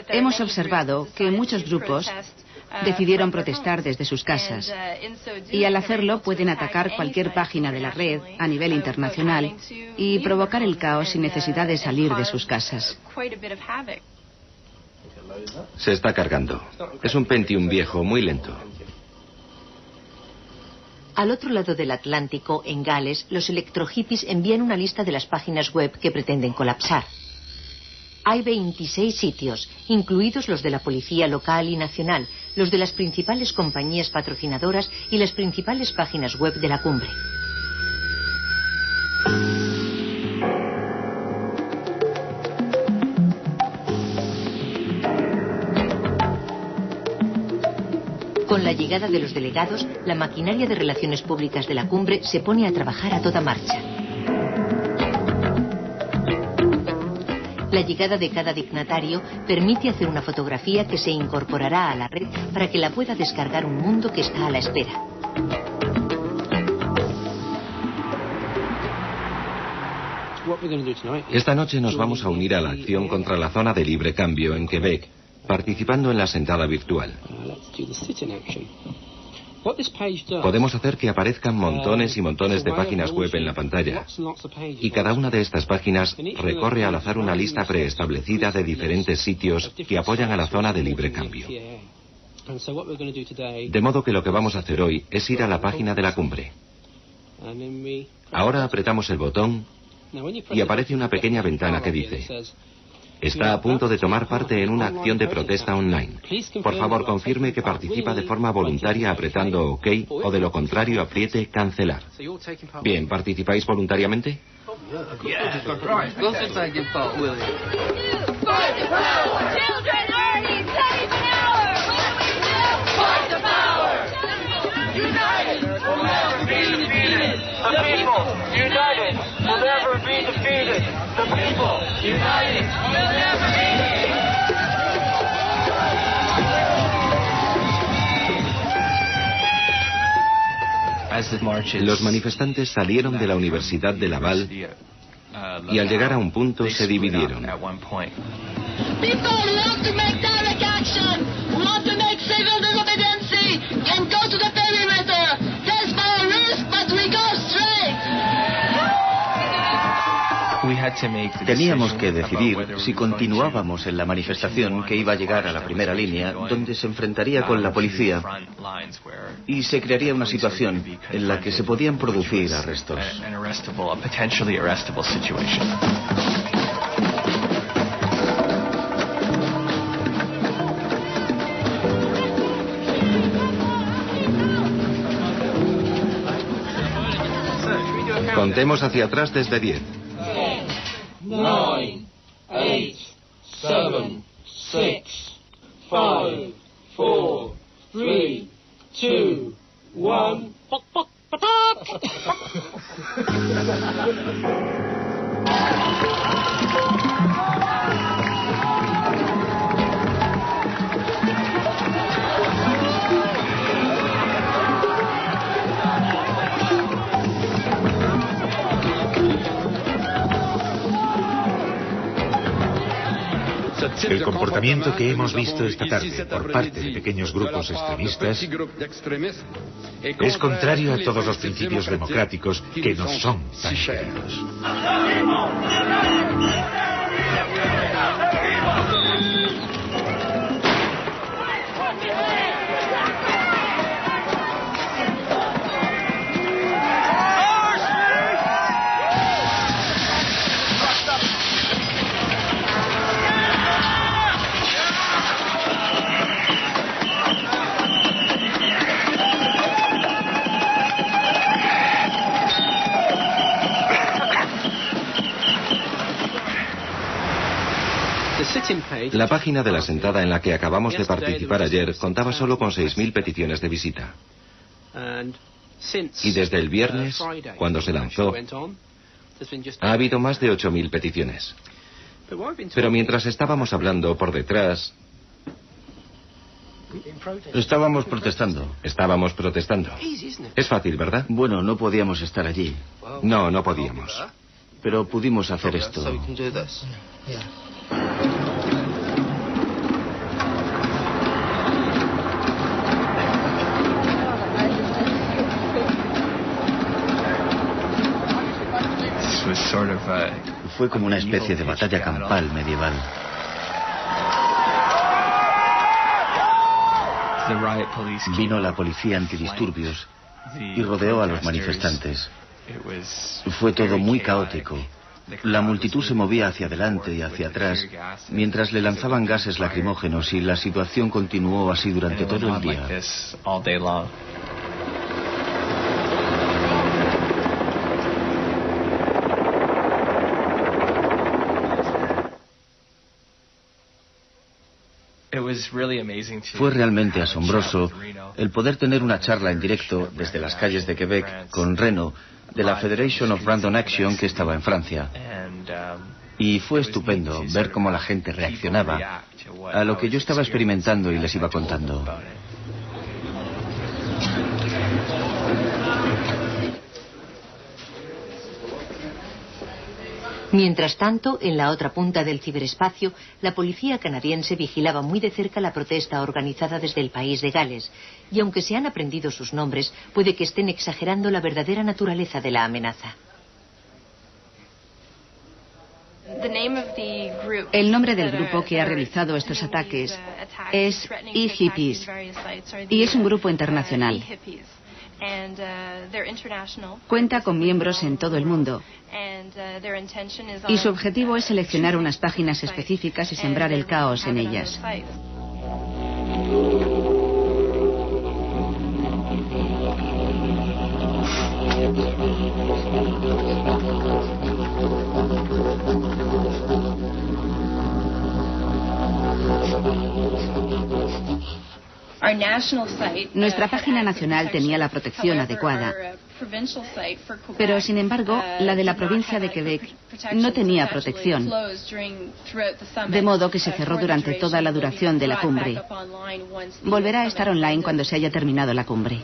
hemos observado que muchos grupos decidieron protestar desde sus casas y al hacerlo pueden atacar cualquier página de la red a nivel internacional y provocar el caos sin necesidad de salir de sus casas. Se está cargando. Es un Pentium viejo, muy lento. Al otro lado del Atlántico, en Gales, los electrohippies envían una lista de las páginas web que pretenden colapsar. Hay 26 sitios, incluidos los de la policía local y nacional, los de las principales compañías patrocinadoras y las principales páginas web de la cumbre. Con la llegada de los delegados, la maquinaria de relaciones públicas de la cumbre se pone a trabajar a toda marcha. La llegada de cada dignatario permite hacer una fotografía que se incorporará a la red para que la pueda descargar un mundo que está a la espera. Esta noche nos vamos a unir a la acción contra la zona de libre cambio en Quebec, participando en la sentada virtual. Podemos hacer que aparezcan montones y montones de páginas web en la pantalla. Y cada una de estas páginas recorre al azar una lista preestablecida de diferentes sitios que apoyan a la zona de libre cambio. De modo que lo que vamos a hacer hoy es ir a la página de la cumbre. Ahora apretamos el botón y aparece una pequeña ventana que dice: está a punto de tomar parte en una acción de protesta online. Por favor, confirme que participa de forma voluntaria apretando OK o de lo contrario apriete cancelar. Bien, ¿participáis voluntariamente? The people, united, will never be defeated. Los manifestantes salieron de la Universidad de Laval y al llegar a un punto se dividieron. Teníamos que decidir si continuábamos en la manifestación que iba a llegar a la primera línea, donde se enfrentaría con la policía y se crearía una situación en la que se podían producir arrestos. Contemos hacia atrás desde 10. 9, 8, 7, 6, 5, 4, 3, 2, 1. El comportamiento que hemos visto esta tarde por parte de pequeños grupos extremistas es contrario a todos los principios democráticos que nos son tan queridos. La página de la sentada en la que acabamos de participar ayer contaba solo con 6.000 peticiones de visita. Y desde el viernes, cuando se lanzó, ha habido más de 8.000 peticiones. Pero mientras estábamos hablando por detrás... Estábamos protestando. Estábamos protestando. Es fácil, ¿verdad? Bueno, no podíamos estar allí. No, no podíamos. Pero pudimos hacer esto. Fue como una especie de batalla campal medieval. Vino la policía antidisturbios y rodeó a los manifestantes. Fue todo muy caótico. La multitud se movía hacia adelante y hacia atrás mientras le lanzaban gases lacrimógenos y la situación continuó así durante todo el día. Fue realmente asombroso el poder tener una charla en directo desde las calles de Quebec con Reno, de la Federation of Random Action que estaba en Francia. Y fue estupendo ver cómo la gente reaccionaba a lo que yo estaba experimentando y les iba contando. Mientras tanto, en la otra punta del ciberespacio, la policía canadiense vigilaba muy de cerca la protesta organizada desde el país de Gales, y aunque se han aprendido sus nombres, puede que estén exagerando la verdadera naturaleza de la amenaza. El nombre del grupo que ha realizado estos ataques es E-Hippies, y es un grupo internacional. Cuenta con miembros en todo el mundo y su objetivo es seleccionar unas páginas específicas y sembrar el caos en ellas. Nuestra página nacional tenía la protección adecuada Pero, sin embargo, la de la provincia de Quebec no tenía protección, de modo que se cerró durante toda la duración de la cumbre. Volverá a estar online cuando se haya terminado la cumbre.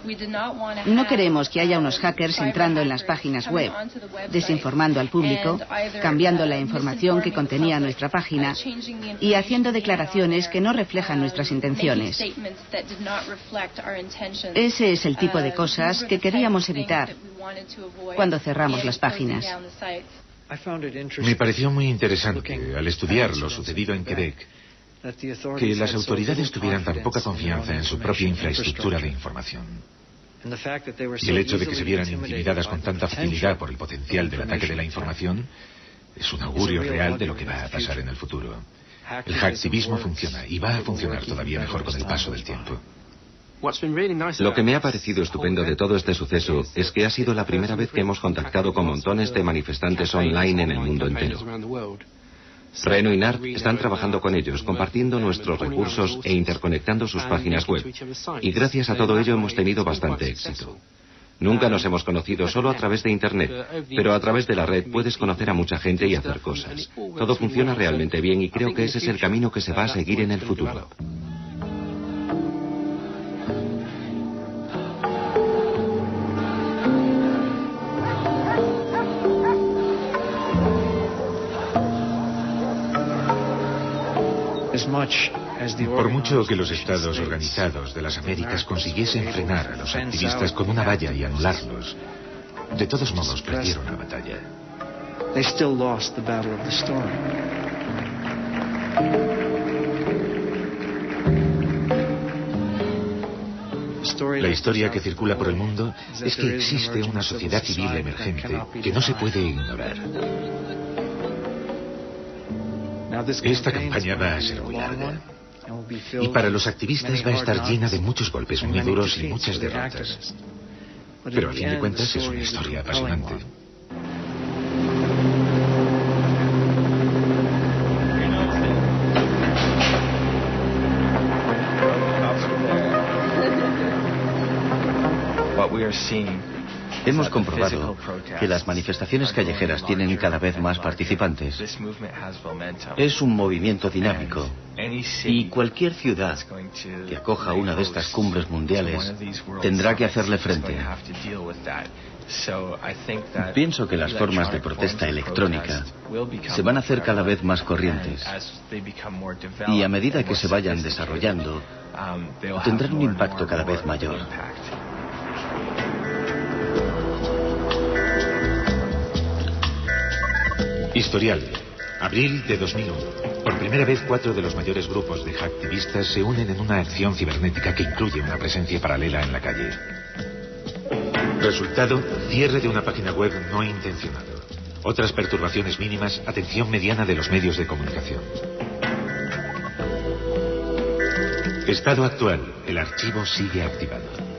No queremos que haya unos hackers entrando en las páginas web, desinformando al público, cambiando la información que contenía nuestra página y haciendo declaraciones que no reflejan nuestras intenciones. Ese es el tipo de cosas que queríamos evitar cuando cerramos las páginas. Me pareció muy interesante, al estudiar lo sucedido en Quebec, que las autoridades tuvieran tan poca confianza en su propia infraestructura de información. Y el hecho de que se vieran intimidadas con tanta facilidad por el potencial del ataque de la información es un augurio real de lo que va a pasar en el futuro. El hacktivismo funciona y va a funcionar todavía mejor con el paso del tiempo. Lo que me ha parecido estupendo de todo este suceso es que ha sido la primera vez que hemos contactado con montones de manifestantes online en el mundo entero. Reno y Nart están trabajando con ellos, compartiendo nuestros recursos e interconectando sus páginas web. Y gracias a todo ello hemos tenido bastante éxito. Nunca nos hemos conocido solo a través de Internet, pero a través de la red puedes conocer a mucha gente y hacer cosas. Todo funciona realmente bien y creo que ese es el camino que se va a seguir en el futuro. Por mucho que los estados organizados de las Américas consiguiesen frenar a los activistas con una valla y anularlos, de todos modos perdieron la batalla. La historia que circula por el mundo es que existe una sociedad civil emergente que no se puede ignorar. Esta campaña va a ser muy larga. Y para los activistas va a estar llena de muchos golpes muy duros y muchas derrotas. Pero a fin de cuentas es una historia apasionante. Hemos comprobado que las manifestaciones callejeras tienen cada vez más participantes. Es un movimiento dinámico y cualquier ciudad que acoja una de estas cumbres mundiales tendrá que hacerle frente. Pienso que las formas de protesta electrónica se van a hacer cada vez más corrientes y a medida que se vayan desarrollando tendrán un impacto cada vez mayor. Historial. Abril de 2001. Por primera vez 4 de los mayores grupos de hacktivistas se unen en una acción cibernética que incluye una presencia paralela en la calle. Resultado, cierre de una página web no intencionado. Otras perturbaciones mínimas, atención mediana de los medios de comunicación. Estado actual. El archivo sigue activado.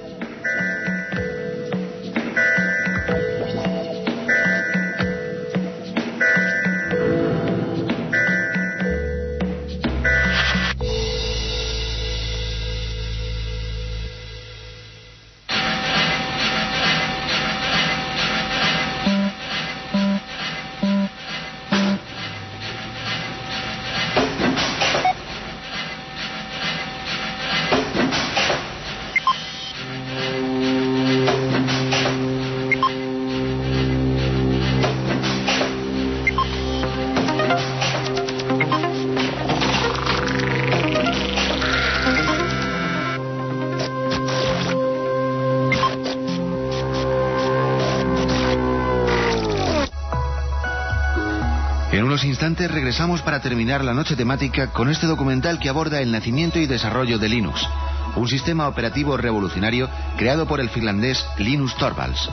Instantes regresamos para terminar la noche temática con este documental que aborda el nacimiento y desarrollo de Linux, un sistema operativo revolucionario creado por el finlandés Linus Torvalds.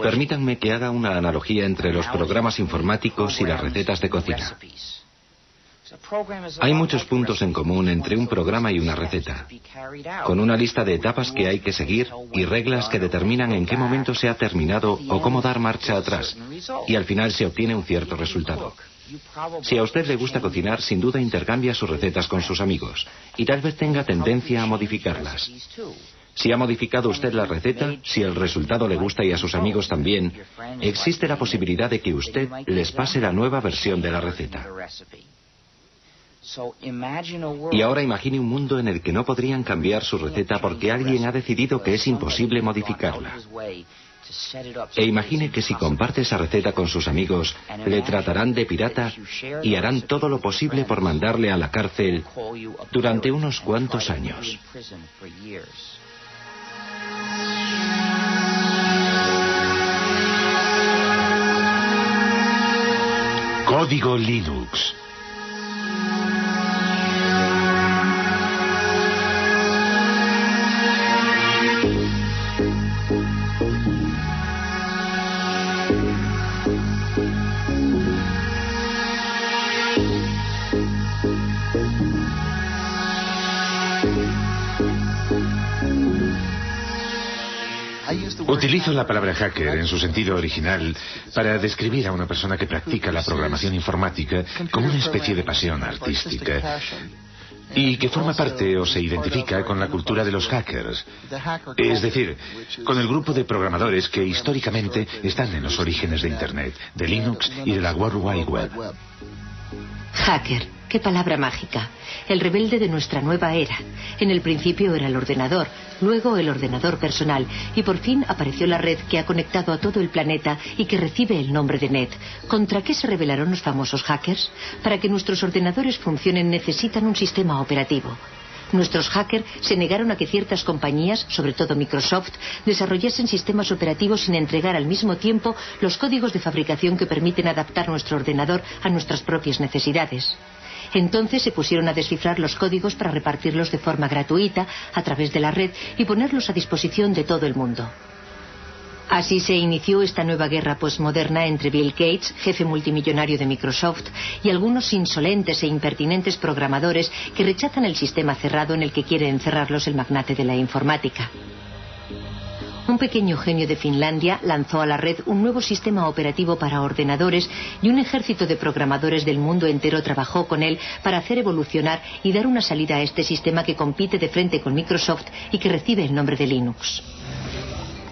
Permítanme que haga una analogía entre los programas informáticos y las recetas de cocina. Hay muchos puntos en común entre un programa y una receta, con una lista de etapas que hay que seguir y reglas que determinan en qué momento se ha terminado o cómo dar marcha atrás, y al final se obtiene un cierto resultado. Si a usted le gusta cocinar, sin duda intercambia sus recetas con sus amigos, y tal vez tenga tendencia a modificarlas. Si ha modificado usted la receta, si el resultado le gusta y a sus amigos también, existe la posibilidad de que usted les pase la nueva versión de la receta. Y ahora imagine un mundo en el que no podrían cambiar su receta porque alguien ha decidido que es imposible modificarla. E imagine que si comparte esa receta con sus amigos, le tratarán de pirata y harán todo lo posible por mandarle a la cárcel durante unos cuantos años. Código Linux. Utilizo la palabra hacker en su sentido original para describir a una persona que practica la programación informática como una especie de pasión artística y que forma parte o se identifica con la cultura de los hackers, es decir, con el grupo de programadores que históricamente están en los orígenes de Internet, de Linux y de la World Wide Web. Hacker, qué palabra mágica. El rebelde de nuestra nueva era. En el principio era el ordenador, luego el ordenador personal y por fin apareció la red que ha conectado a todo el planeta y que recibe el nombre de Net. ¿Contra qué se rebelaron los famosos hackers? Para que nuestros ordenadores funcionen necesitan un sistema operativo. Nuestros hackers se negaron a que ciertas compañías, sobre todo Microsoft, desarrollasen sistemas operativos sin entregar al mismo tiempo los códigos de fabricación que permiten adaptar nuestro ordenador a nuestras propias necesidades. Entonces se pusieron a descifrar los códigos para repartirlos de forma gratuita a través de la red y ponerlos a disposición de todo el mundo. Así se inició esta nueva guerra postmoderna entre Bill Gates, jefe multimillonario de Microsoft, y algunos insolentes e impertinentes programadores que rechazan el sistema cerrado en el que quiere encerrarlos el magnate de la informática. Un pequeño genio de Finlandia lanzó a la red un nuevo sistema operativo para ordenadores y un ejército de programadores del mundo entero trabajó con él para hacer evolucionar y dar una salida a este sistema que compite de frente con Microsoft y que recibe el nombre de Linux.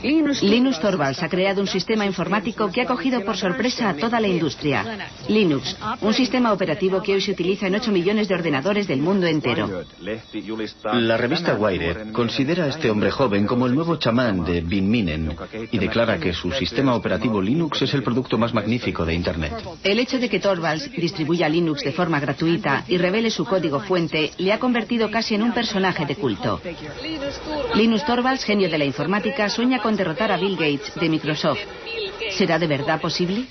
Linus Torvalds ha creado un sistema informático que ha cogido por sorpresa a toda la industria. Linux, un sistema operativo que hoy se utiliza en 8 millones de ordenadores del mundo entero. La revista Wired considera a este hombre joven como el nuevo chamán de Bin Minen y declara que su sistema operativo Linux es el producto más magnífico de Internet. El hecho de que Torvalds distribuya Linux de forma gratuita y revele su código fuente le ha convertido casi en un personaje de culto. Linus Torvalds, genio de la informática, sueña con derrotar a Bill Gates de Microsoft. ¿Será de verdad posible?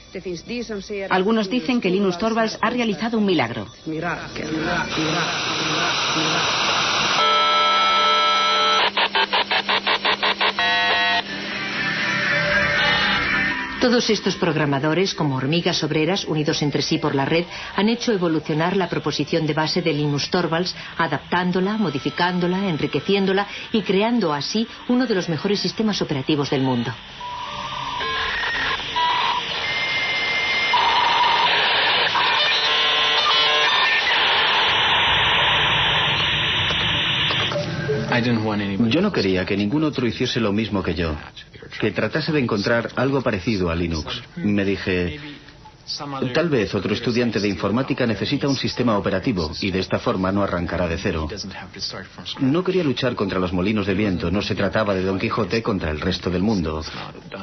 Algunos dicen que Linus Torvalds ha realizado un milagro. Todos estos programadores, como hormigas obreras unidos entre sí por la red, han hecho evolucionar la proposición de base de Linus Torvalds, adaptándola, modificándola, enriqueciéndola y creando así uno de los mejores sistemas operativos del mundo. Yo no quería que ningún otro hiciese lo mismo que yo, que tratase de encontrar algo parecido a Linux. Me dije, tal vez otro estudiante de informática necesita un sistema operativo y de esta forma no arrancará de cero. No quería luchar contra los molinos de viento, no se trataba de Don Quijote contra el resto del mundo,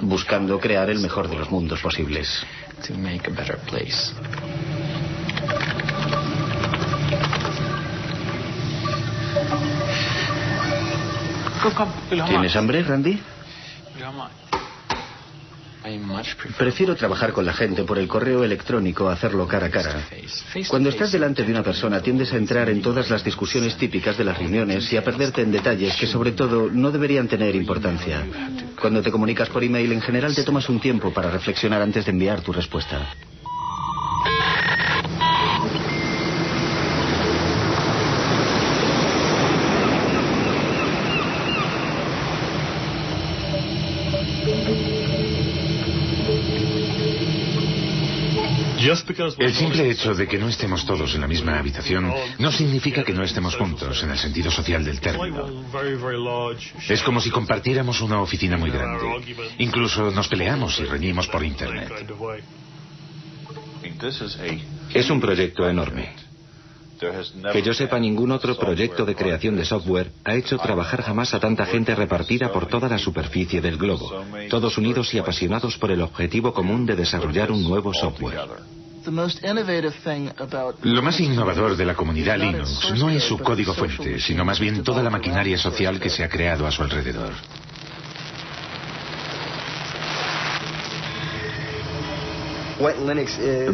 buscando crear el mejor de los mundos posibles. ¿Tienes hambre, Randy? Prefiero trabajar con la gente por el correo electrónico a hacerlo cara a cara. Cuando estás delante de una persona tiendes a entrar en todas las discusiones típicas de las reuniones y a perderte en detalles que sobre todo no deberían tener importancia. Cuando te comunicas por email, en general te tomas un tiempo para reflexionar antes de enviar tu respuesta. El simple hecho de que no estemos todos en la misma habitación no significa que no estemos juntos en el sentido social del término. Es como si compartiéramos una oficina muy grande. Incluso nos peleamos y reñimos por Internet. Es un proyecto enorme. Que yo sepa, ningún otro proyecto de creación de software ha hecho trabajar jamás a tanta gente repartida por toda la superficie del globo, todos unidos y apasionados por el objetivo común de desarrollar un nuevo software. Lo más innovador de la comunidad Linux no es su código fuente, sino más bien toda la maquinaria social que se ha creado a su alrededor.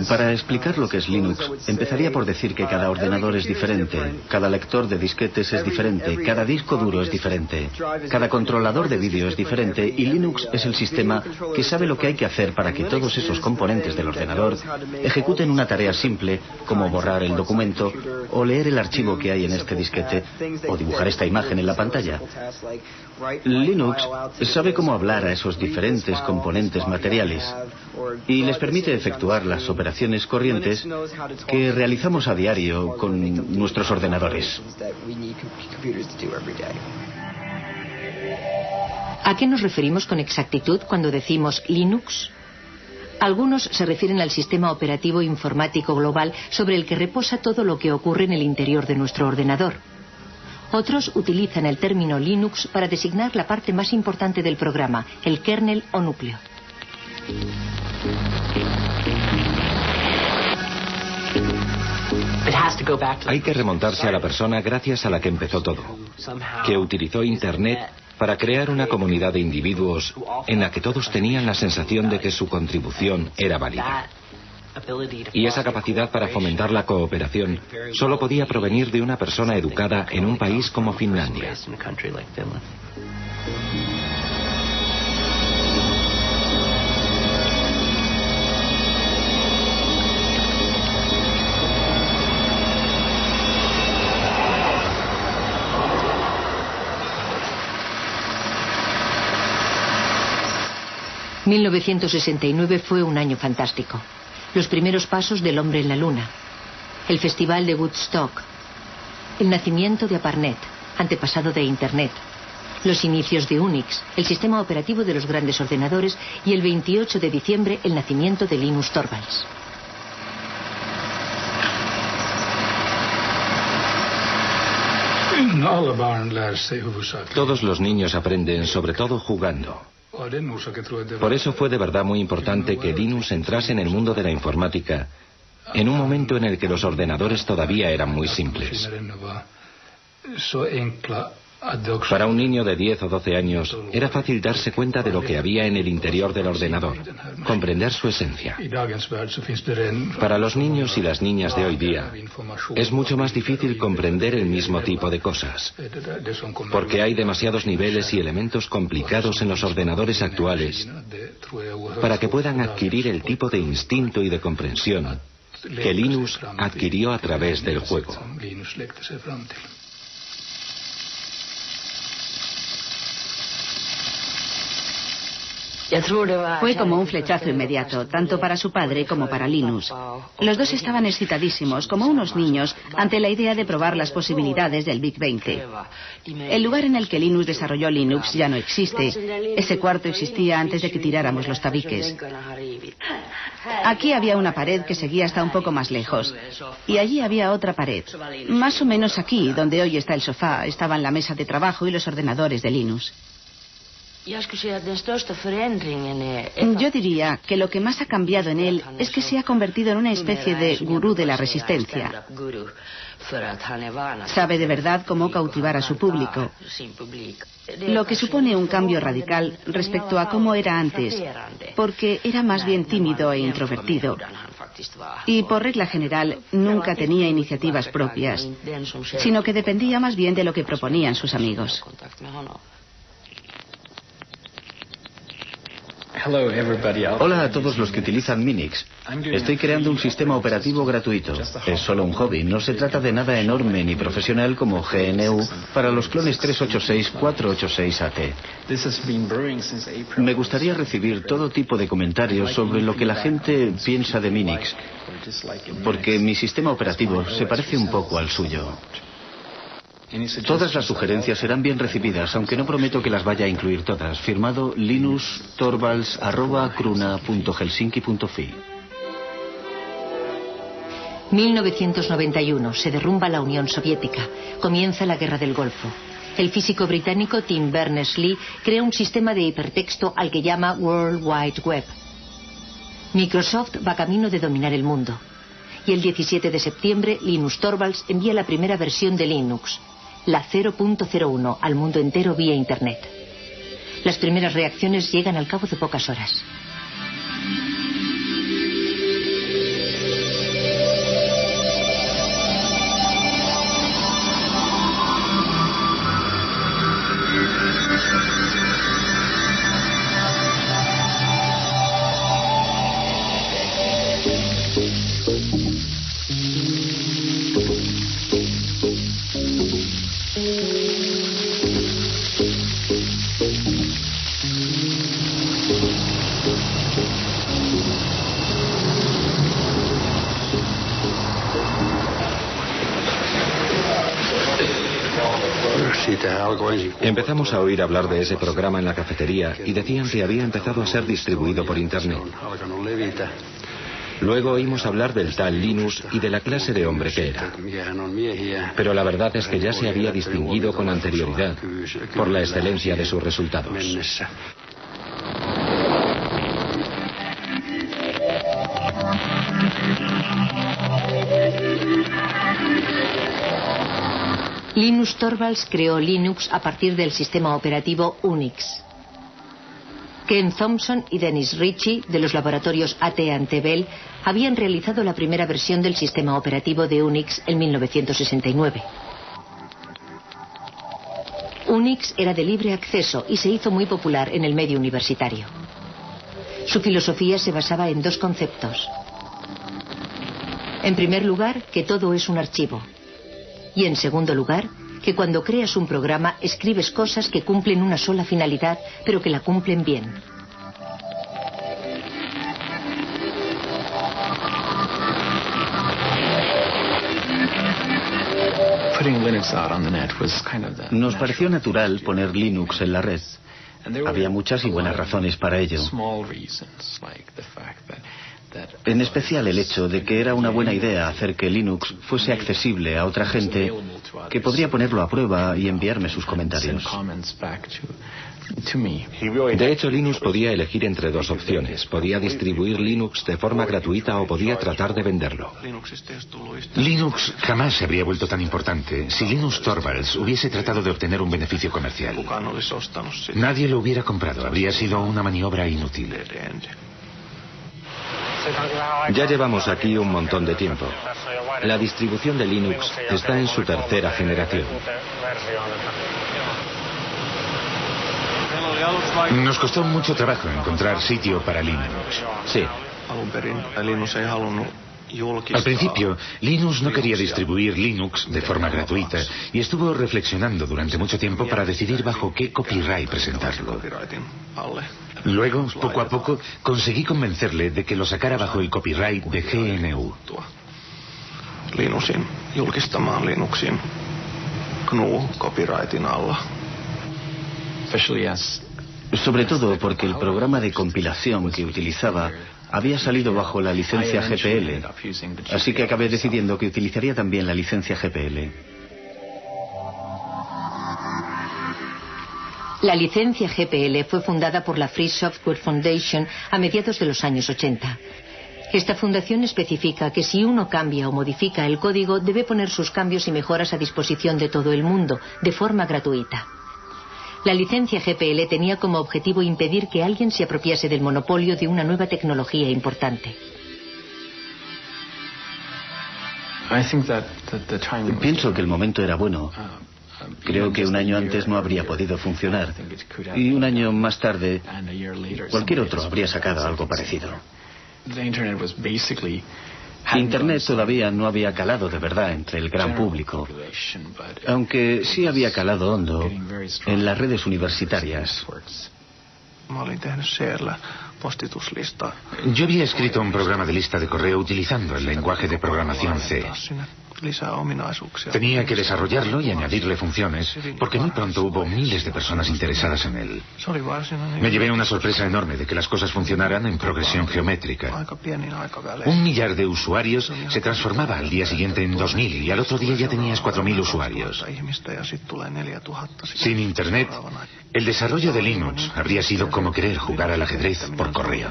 Para explicar lo que es Linux, empezaría por decir que cada ordenador es diferente, cada lector de disquetes es diferente, cada disco duro es diferente, cada controlador de vídeo es diferente y Linux es el sistema que sabe lo que hay que hacer para que todos esos componentes del ordenador ejecuten una tarea simple como borrar el documento o leer el archivo que hay en este disquete o dibujar esta imagen en la pantalla. Linux sabe cómo hablar a esos diferentes componentes materiales y les permite efectuar las operaciones corrientes que realizamos a diario con nuestros ordenadores. ¿A qué nos referimos con exactitud cuando decimos Linux? Algunos se refieren al sistema operativo informático global sobre el que reposa todo lo que ocurre en el interior de nuestro ordenador. Otros utilizan el término Linux para designar la parte más importante del programa, el kernel o núcleo. Hay que remontarse a la persona gracias a la que empezó todo, que utilizó Internet para crear una comunidad de individuos en la que todos tenían la sensación de que su contribución era válida. Y esa capacidad para fomentar la cooperación solo podía provenir de una persona educada en un país como Finlandia. ...1969 fue un año fantástico. Los primeros pasos del hombre en la luna, el festival de Woodstock, el nacimiento de ARPANET, antepasado de Internet, los inicios de Unix, el sistema operativo de los grandes ordenadores y el 28 de diciembre el nacimiento de Linus Torvalds. Todos los niños aprenden, sobre todo jugando. Por eso fue de verdad muy importante que Linus entrase en el mundo de la informática en un momento en el que los ordenadores todavía eran muy simples. Para un niño de 10 o 12 años era fácil darse cuenta de lo que había en el interior del ordenador, comprender su esencia. Para los niños y las niñas de hoy día es mucho más difícil comprender el mismo tipo de cosas, porque hay demasiados niveles y elementos complicados en los ordenadores actuales para que puedan adquirir el tipo de instinto y de comprensión que Linus adquirió a través del juego. Fue como un flechazo inmediato, tanto para su padre como para Linus. Los dos estaban excitadísimos, como unos niños, ante la idea de probar las posibilidades del Big 20. El lugar en el que Linus desarrolló Linux ya no existe. Ese cuarto existía antes de que tiráramos los tabiques. Aquí había una pared que seguía hasta un poco más lejos. Y allí había otra pared. Más o menos aquí, donde hoy está el sofá, estaban la mesa de trabajo y los ordenadores de Linus. Yo diría que lo que más ha cambiado en él es que se ha convertido en una especie de gurú de la resistencia. Sabe de verdad cómo cautivar a su público, lo que supone un cambio radical respecto a cómo era antes, porque era más bien tímido e introvertido. Y por regla general nunca tenía iniciativas propias, sino que dependía más bien de lo que proponían sus amigos. Hola a todos los que utilizan Minix. Estoy creando un sistema operativo gratuito. Es solo un hobby, no se trata de nada enorme ni profesional como GNU para los clones 386-486-AT. Me gustaría recibir todo tipo de comentarios sobre lo que la gente piensa de Minix, porque mi sistema operativo se parece un poco al suyo. Todas las sugerencias serán bien recibidas, aunque no prometo que las vaya a incluir todas. Firmado linustorvalds@cruna.helsinki.fi. 1991. Se derrumba la Unión Soviética. Comienza la Guerra del Golfo. El físico británico Tim Berners-Lee crea un sistema de hipertexto al que llama World Wide Web. Microsoft va camino de dominar el mundo. Y el 17 de septiembre, Linus Torvalds envía la primera versión de Linux, la 0.01, al mundo entero vía Internet. Las primeras reacciones llegan al cabo de pocas horas. Empezamos a oír hablar de ese programa en la cafetería y decían que había empezado a ser distribuido por Internet. Luego oímos hablar del tal Linus y de la clase de hombre que era. Pero la verdad es que ya se había distinguido con anterioridad por la excelencia de sus resultados. Linus Torvalds creó Linux a partir del sistema operativo Unix. Ken Thompson y Dennis Ritchie, de los laboratorios AT&T Bell, habían realizado la primera versión del sistema operativo de Unix en 1969. Unix era de libre acceso y se hizo muy popular en el medio universitario. Su filosofía se basaba en dos conceptos. En primer lugar, que todo es un archivo. Y en segundo lugar, que cuando creas un programa escribes cosas que cumplen una sola finalidad, pero que la cumplen bien. Nos pareció natural poner Linux en la red. Había muchas y buenas razones para ello. En especial el hecho de que era una buena idea hacer que Linux fuese accesible a otra gente que podría ponerlo a prueba y enviarme sus comentarios. De hecho, Linus podía elegir entre dos opciones. Podía distribuir Linux de forma gratuita o podía tratar de venderlo. Linux jamás se habría vuelto tan importante si Linus Torvalds hubiese tratado de obtener un beneficio comercial. Nadie lo hubiera comprado, habría sido una maniobra inútil. Ya llevamos aquí un montón de tiempo. La distribución de Linux está en su tercera generación. Nos costó mucho trabajo encontrar sitio para Linux. Sí. Al principio, Linus no quería distribuir Linux de forma gratuita y estuvo reflexionando durante mucho tiempo para decidir bajo qué copyright presentarlo. Luego, poco a poco, conseguí convencerle de que lo sacara bajo el copyright de GNU. Linuxin, julkistamaan Linuxin GNU copyrightin alla. Sobre todo porque el programa de compilación que utilizaba había salido bajo la licencia GPL, así que acabé decidiendo que utilizaría también la licencia GPL. La licencia GPL fue fundada por la Free Software Foundation a mediados de los años 80. Esta fundación especifica que si uno cambia o modifica el código, debe poner sus cambios y mejoras a disposición de todo el mundo, de forma gratuita. La licencia GPL tenía como objetivo impedir que alguien se apropiase del monopolio de una nueva tecnología importante. Pienso que el momento era bueno. Creo que un año antes no habría podido funcionar. Y un año más tarde, cualquier otro habría sacado algo parecido. Internet todavía no había calado de verdad entre el gran público, aunque sí había calado hondo en las redes universitarias. Yo había escrito un programa de lista de correo utilizando el lenguaje de programación C. Tenía que desarrollarlo y añadirle funciones, porque muy pronto hubo miles de personas interesadas en él. Me llevé una sorpresa enorme de que las cosas funcionaran en progresión geométrica. 1 millar de usuarios se transformaba al día siguiente en 2000 y al otro día ya tenías 4000 usuarios. Sin Internet, el desarrollo de Linux habría sido como querer jugar al ajedrez por correo.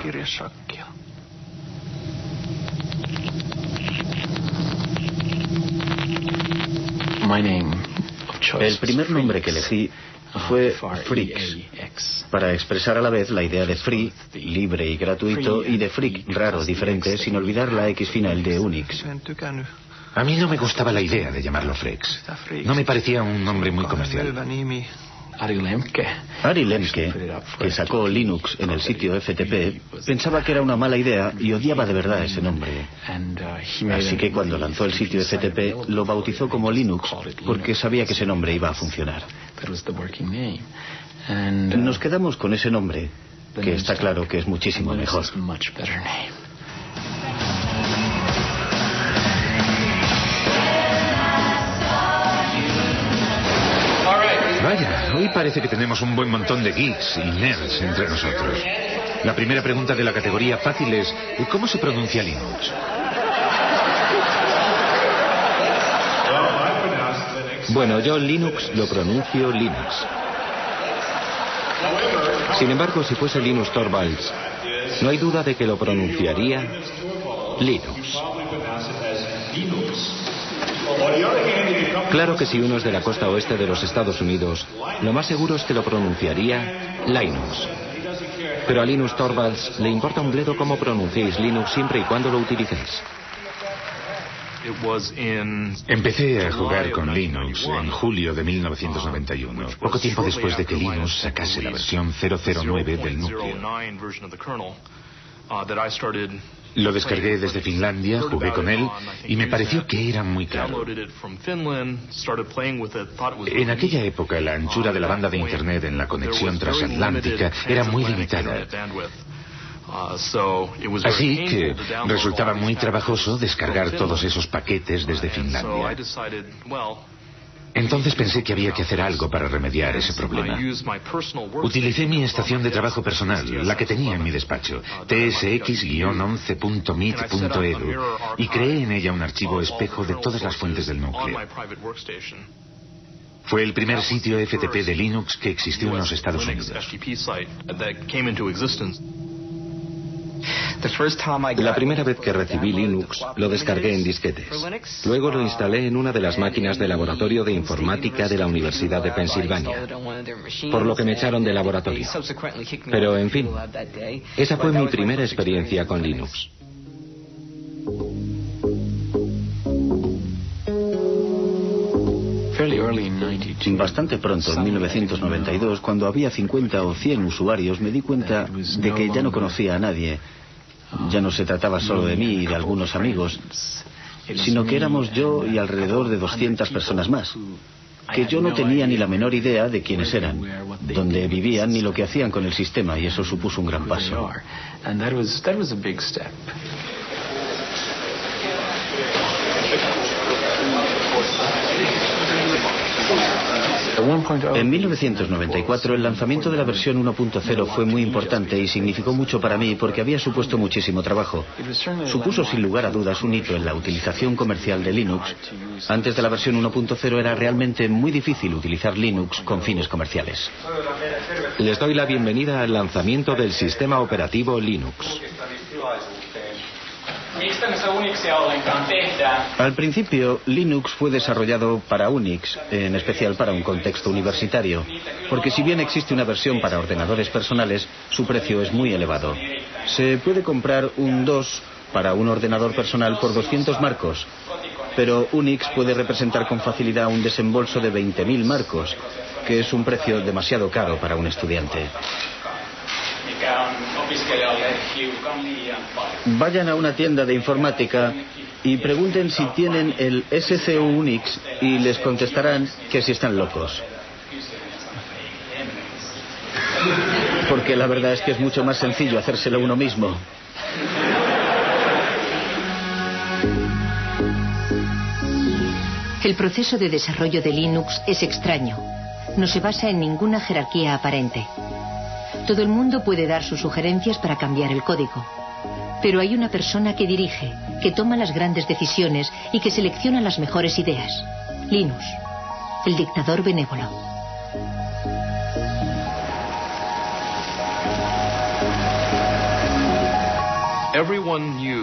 El primer nombre que elegí fue Freaks, para expresar a la vez la idea de free, libre y gratuito, y de freak, raro, diferente, sin olvidar la X final de Unix. A mí no me gustaba la idea de llamarlo Freaks. No me parecía un nombre muy comercial. Ari Lemke, que sacó Linux en el sitio FTP, pensaba que era una mala idea y odiaba de verdad ese nombre. Así que cuando lanzó el sitio FTP lo bautizó como Linux porque sabía que ese nombre iba a funcionar. Nos quedamos con ese nombre, que está claro que es muchísimo mejor. Vaya, hoy parece que tenemos un buen montón de geeks y nerds entre nosotros. La primera pregunta de la categoría fácil es: ¿cómo se pronuncia Linux? Bueno, yo Linux lo pronuncio Linux. Sin embargo, si fuese Linus Torvalds, no hay duda de que lo pronunciaría Linux. Claro que si uno es de la costa oeste de los Estados Unidos, lo más seguro es que lo pronunciaría Linux. Pero a Linus Torvalds le importa un bledo cómo pronunciéis Linux siempre y cuando lo utilicéis. Empecé a jugar con Linux en julio de 1991, poco tiempo después de que Linux sacase la versión 009 del núcleo. Lo descargué desde Finlandia, jugué con él y me pareció que era muy claro. En aquella época la anchura de la banda de Internet en la conexión transatlántica era muy limitada. Así que resultaba muy trabajoso descargar todos esos paquetes desde Finlandia. Entonces pensé que había que hacer algo para remediar ese problema. Utilicé mi estación de trabajo personal, la que tenía en mi despacho, tsx-11.mit.edu, y creé en ella un archivo espejo de todas las fuentes del núcleo. Fue el primer sitio FTP de Linux que existió en los Estados Unidos. La primera vez que recibí Linux, lo descargué en disquetes. Luego lo instalé en una de las máquinas de laboratorio de informática de la Universidad de Pensilvania, por lo que me echaron del laboratorio. Pero, en fin, esa fue mi primera experiencia con Linux. Bastante pronto, en 1992, cuando había 50 o 100 usuarios, me di cuenta de que ya no conocía a nadie. Ya no se trataba solo de mí y de algunos amigos, sino que éramos yo y alrededor de 200 personas más, que yo no tenía ni la menor idea de quiénes eran, dónde vivían ni lo que hacían con el sistema, y eso supuso un gran paso. En 1994 el lanzamiento de la versión 1.0 fue muy importante y significó mucho para mí porque había supuesto muchísimo trabajo. Supuso sin lugar a dudas un hito en la utilización comercial de Linux. Antes de la versión 1.0 era realmente muy difícil utilizar Linux con fines comerciales. Les doy la bienvenida al lanzamiento del sistema operativo Linux. Al principio, Linux fue desarrollado para Unix, en especial para un contexto universitario, porque si bien existe una versión para ordenadores personales, su precio es muy elevado. Se puede comprar un DOS para un ordenador personal por 200 marcos, pero Unix puede representar con facilidad un desembolso de 20.000 marcos, que es un precio demasiado caro para un estudiante. Vayan a una tienda de informática y pregunten si tienen el SCU Unix y les contestarán que si están locos. Porque la verdad es que es mucho más sencillo hacérselo uno mismo. El proceso de desarrollo de Linux es extraño. No se basa en ninguna jerarquía aparente. Todo el mundo puede dar sus sugerencias para cambiar el código. Pero hay una persona que dirige, que toma las grandes decisiones y que selecciona las mejores ideas. Linus, el dictador benévolo.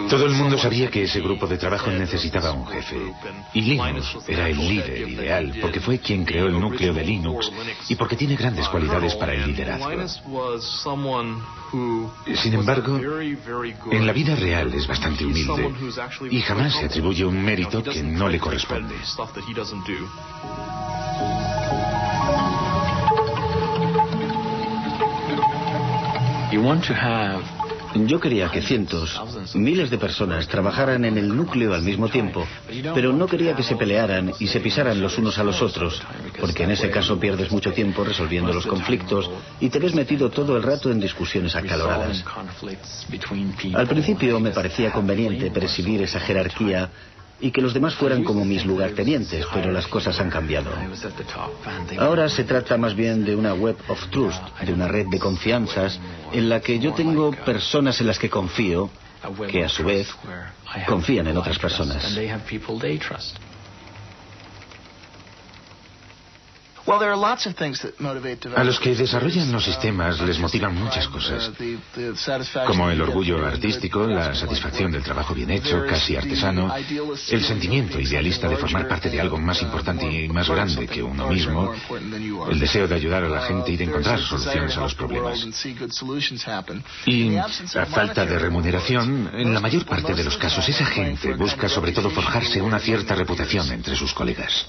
Todo el mundo sabía que ese grupo de trabajo necesitaba un jefe. Y Linus era el líder ideal, porque fue quien creó el núcleo de Linux y porque tiene grandes cualidades para el liderazgo. Sin embargo, en la vida real es bastante humilde y jamás se atribuye un mérito que no le corresponde. Yo quería que cientos, miles de personas trabajaran en el núcleo al mismo tiempo, pero no quería que se pelearan y se pisaran los unos a los otros, porque en ese caso pierdes mucho tiempo resolviendo los conflictos y te ves metido todo el rato en discusiones acaloradas. Al principio me parecía conveniente presidir esa jerarquía y que los demás fueran como mis lugartenientes, pero las cosas han cambiado. Ahora se trata más bien de una web of trust, de una red de confianzas en la que yo tengo personas en las que confío, que a su vez confían en otras personas. A los que desarrollan los sistemas les motivan muchas cosas, como el orgullo artístico, la satisfacción del trabajo bien hecho, casi artesano, el sentimiento idealista de formar parte de algo más importante y más grande que uno mismo, el deseo de ayudar a la gente y de encontrar soluciones a los problemas. Y a falta de remuneración, en la mayor parte de los casos esa gente busca sobre todo forjarse una cierta reputación entre sus colegas.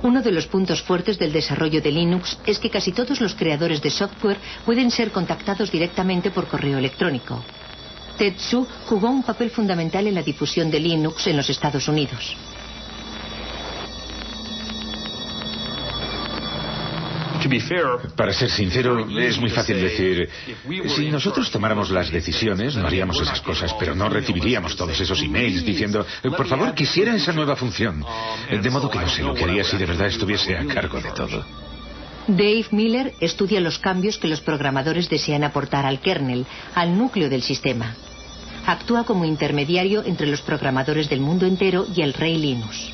Uno de los puntos fuertes del desarrollo de Linux es que casi todos los creadores de software pueden ser contactados directamente por correo electrónico. Tetsu jugó un papel fundamental en la difusión de Linux en los Estados Unidos. Para ser sincero, es muy fácil decir, si nosotros tomáramos las decisiones, no haríamos esas cosas, pero no recibiríamos todos esos emails diciendo, por favor, quisiera esa nueva función. De modo que no sé lo que haría si de verdad estuviese a cargo de todo. Dave Miller estudia los cambios que los programadores desean aportar al kernel, al núcleo del sistema. Actúa como intermediario entre los programadores del mundo entero y el rey Linus.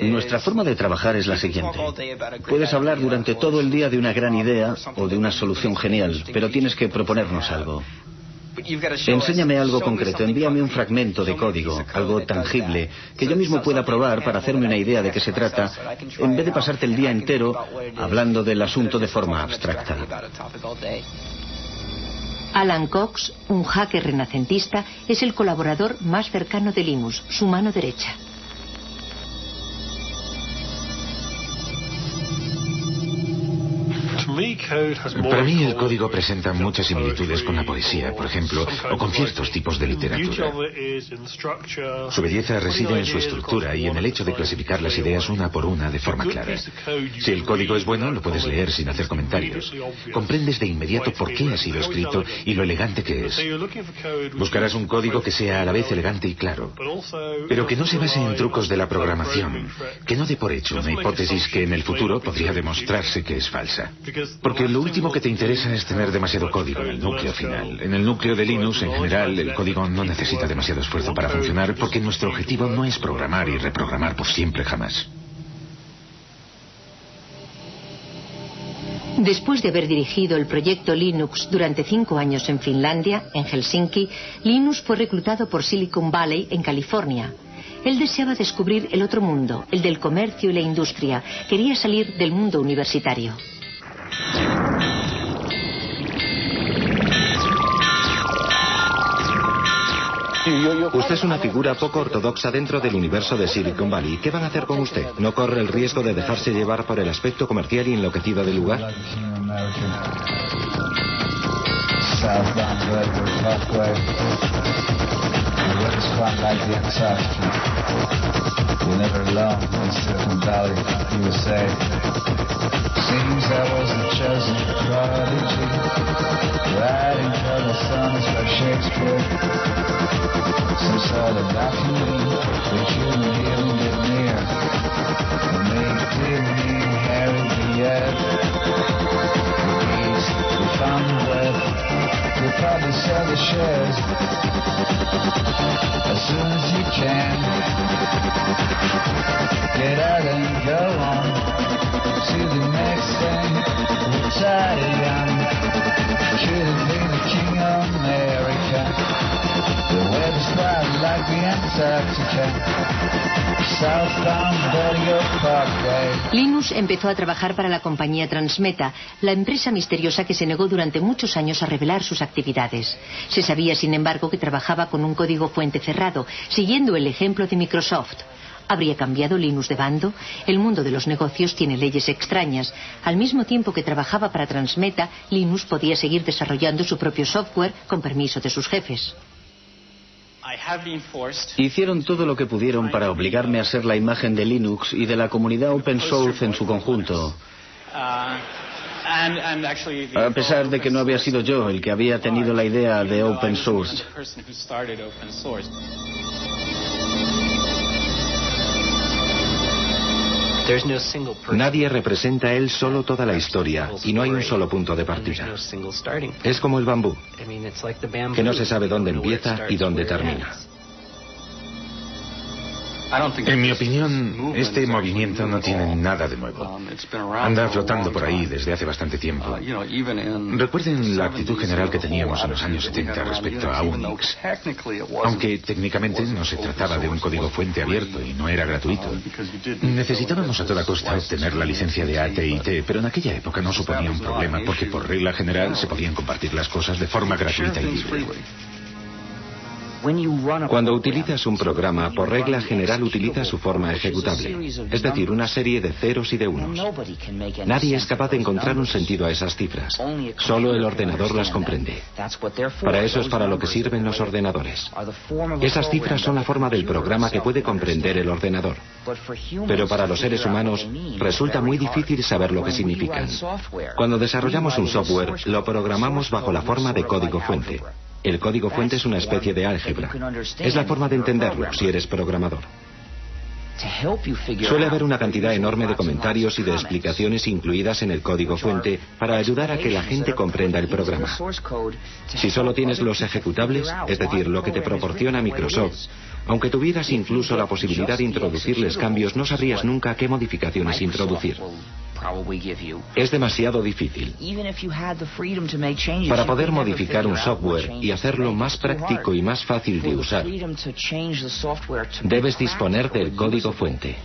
Nuestra forma de trabajar es la siguiente. Puedes hablar durante todo el día de una gran idea o de una solución genial, pero tienes que proponernos algo. Enséñame algo concreto, envíame un fragmento de código, algo tangible, que yo mismo pueda probar para hacerme una idea de qué se trata, en vez de pasarte el día entero hablando del asunto de forma abstracta. Alan Cox, un hacker renacentista, es el colaborador más cercano de Linus, su mano derecha. Para mí el código presenta muchas similitudes con la poesía, por ejemplo, o con ciertos tipos de literatura. Su belleza reside en su estructura y en el hecho de clasificar las ideas una por una de forma clara. Si el código es bueno, lo puedes leer sin hacer comentarios. Comprendes de inmediato por qué ha sido escrito y lo elegante que es. Buscarás un código que sea a la vez elegante y claro, pero que no se base en trucos de la programación, que no dé por hecho una hipótesis que en el futuro podría demostrarse que es falsa. Porque lo último que te interesa es tener demasiado código en el núcleo final. En el núcleo de Linux, en general, el código no necesita demasiado esfuerzo para funcionar porque nuestro objetivo no es programar y reprogramar por siempre jamás. Después de haber dirigido el proyecto Linux durante 5 años en Finlandia, en Helsinki, Linus fue reclutado por Silicon Valley, en California. Él deseaba descubrir el otro mundo, el del comercio y la industria. Quería salir del mundo universitario. Usted es una figura poco ortodoxa dentro del universo de Silicon Valley. ¿Qué van a hacer con usted? ¿No corre el riesgo de dejarse llevar por el aspecto comercial y enloquecido del lugar? Seems I was the chosen prodigy, writing for the sonnets by Shakespeare. Some sort of balcony that shouldn't even get near. And they did me Harry Piet. The bees, we found the web. We'll probably sell the shares as soon as you can. Get out and go on to the next thing. Retire young, should have been the king of America. The weather's quite like the Antarctica. Southbound Bellevue Parkway. Linus empezó a trabajar para la compañía Transmeta, la empresa misteriosa que se negó durante muchos años a revelar sus actividades. Se sabía, sin embargo, que trabajaba con un código fuente cerrado, siguiendo el ejemplo de Microsoft. ¿Habría cambiado Linus de bando? El mundo de los negocios tiene leyes extrañas. Al mismo tiempo que trabajaba para Transmeta, Linus podía seguir desarrollando su propio software con permiso de sus jefes. Hicieron todo lo que pudieron para obligarme a ser la imagen de Linux y de la comunidad open source en su conjunto. A pesar de que no había sido yo el que había tenido la idea de open source. Nadie representa él solo toda la historia y no hay un solo punto de partida. Es como el bambú, que no se sabe dónde empieza y dónde termina. En mi opinión, este movimiento no tiene nada de nuevo. Anda flotando por ahí desde hace bastante tiempo. Recuerden la actitud general que teníamos en los años 70 respecto a Unix. Aunque técnicamente no se trataba de un código fuente abierto y no era gratuito. Necesitábamos a toda costa obtener la licencia de AT&T, pero en aquella época no suponía un problema porque por regla general se podían compartir las cosas de forma gratuita y libre. Cuando utilizas un programa, por regla general utiliza su forma ejecutable, es decir, una serie de ceros y de unos. Nadie es capaz de encontrar un sentido a esas cifras. Solo el ordenador las comprende. Para eso es para lo que sirven los ordenadores. Esas cifras son la forma del programa que puede comprender el ordenador. Pero para los seres humanos resulta muy difícil saber lo que significan. Cuando desarrollamos un software, lo programamos bajo la forma de código fuente. El código fuente es una especie de álgebra. Es la forma de entenderlo si eres programador. Suele haber una cantidad enorme de comentarios y de explicaciones incluidas en el código fuente para ayudar a que la gente comprenda el programa. Si solo tienes los ejecutables, es decir, lo que te proporciona Microsoft, aunque tuvieras incluso la posibilidad de introducirles cambios, no sabrías nunca qué modificaciones introducir. Es demasiado difícil. Para poder modificar un software y hacerlo más práctico y más fácil de usar, debes disponer del código fuente.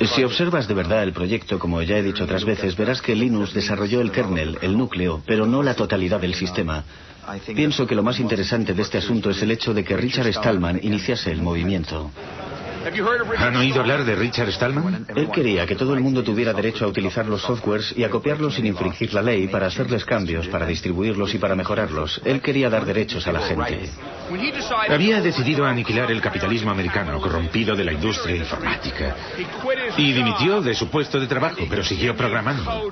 Si observas de verdad el proyecto, como ya he dicho otras veces, verás que Linus desarrolló el kernel, el núcleo, pero no la totalidad del sistema. Pienso que lo más interesante de este asunto es el hecho de que Richard Stallman iniciase el movimiento. ¿Han oído hablar de Richard Stallman? Él quería que todo el mundo tuviera derecho a utilizar los softwares y a copiarlos sin infringir la ley, para hacerles cambios, para distribuirlos y para mejorarlos. Él quería dar derechos a la gente. Había decidido aniquilar el capitalismo americano corrompido de la industria informática. Y dimitió de su puesto de trabajo, pero siguió programando.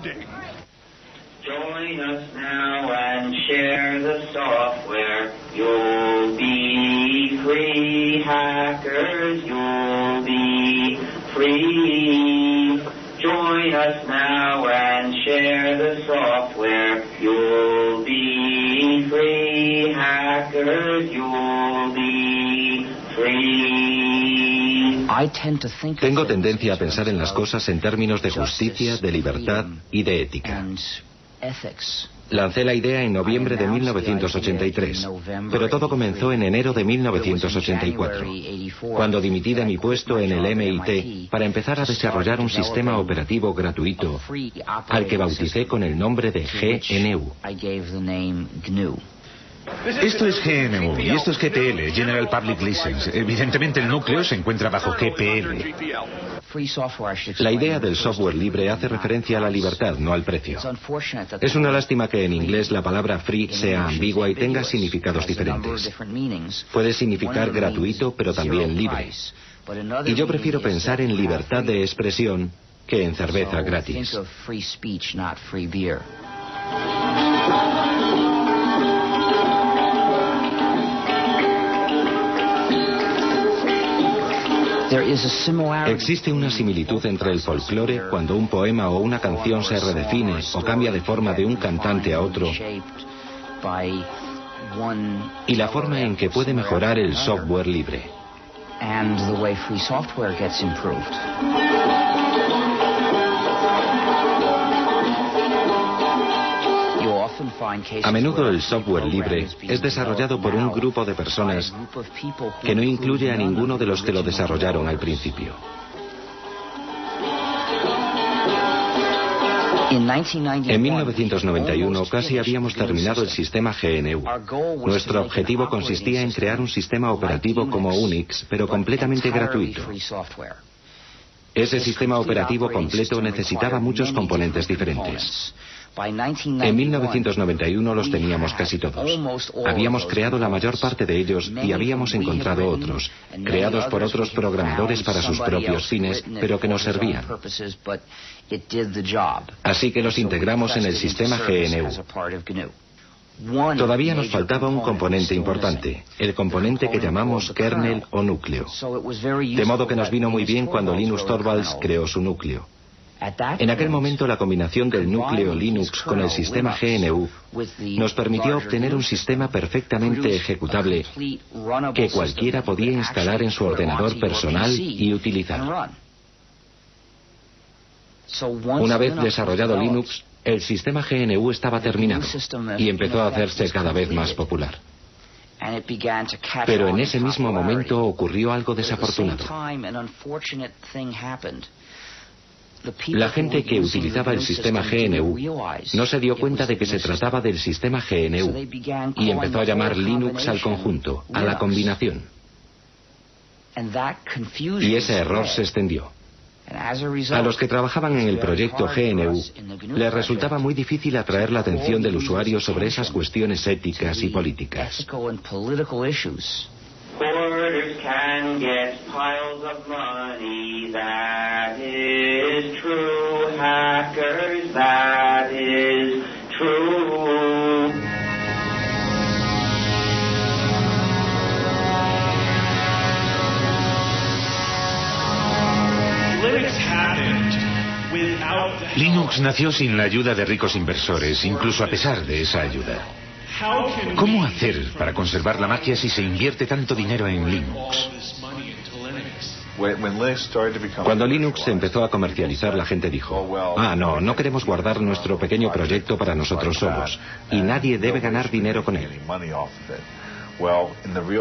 Join us now and share the software. You'll be free, hackers. You'll be free. Join us now and share the software. You'll be free, hackers. You'll be free. Tengo tendencia a pensar en las cosas en términos de justicia, de libertad y de ética. Lancé la idea en noviembre de 1983, pero todo comenzó en enero de 1984, cuando dimití de mi puesto en el MIT para empezar a desarrollar un sistema operativo gratuito, al que bauticé con el nombre de GNU. Esto es GNU y esto es GPL, General Public License. Evidentemente el núcleo se encuentra bajo GPL. La idea del software libre hace referencia a la libertad, no al precio. Es una lástima que en inglés la palabra free sea ambigua y tenga significados diferentes. Puede significar gratuito, pero también libre. Y yo prefiero pensar en libertad de expresión que en cerveza gratis. Existe una similitud entre el folclore cuando un poema o una canción se redefine o cambia de forma de un cantante a otro y la forma en que puede mejorar el software libre. A menudo el software libre es desarrollado por un grupo de personas que no incluye a ninguno de los que lo desarrollaron al principio. En 1991 casi habíamos terminado el sistema GNU. Nuestro objetivo consistía en crear un sistema operativo como Unix, pero completamente gratuito. Ese sistema operativo completo necesitaba muchos componentes diferentes. En 1991 los teníamos casi todos. Habíamos creado la mayor parte de ellos y habíamos encontrado otros, creados por otros programadores para sus propios fines, pero que nos servían. Así que los integramos en el sistema GNU. Todavía nos faltaba un componente importante, el componente que llamamos kernel o núcleo. De modo que nos vino muy bien cuando Linus Torvalds creó su núcleo. En aquel momento la combinación del núcleo Linux con el sistema GNU nos permitió obtener un sistema perfectamente ejecutable que cualquiera podía instalar en su ordenador personal y utilizar. Una vez desarrollado Linux, el sistema GNU estaba terminado y empezó a hacerse cada vez más popular. Pero en ese mismo momento ocurrió algo desafortunado. La gente que utilizaba el sistema GNU no se dio cuenta de que se trataba del sistema GNU y empezó a llamar Linux al conjunto, a la combinación. Y ese error se extendió. A los que trabajaban en el proyecto GNU les resultaba muy difícil atraer la atención del usuario sobre esas cuestiones éticas y políticas. Hoarders can get piles of money, that is true. Hackers, that is true. Linux nació sin la ayuda de ricos inversores, incluso a pesar de esa ayuda. ¿Cómo hacer para conservar la magia si se invierte tanto dinero en Linux? Cuando Linux empezó a comercializar, la gente dijo: no queremos guardar nuestro pequeño proyecto para nosotros solos, y nadie debe ganar dinero con él.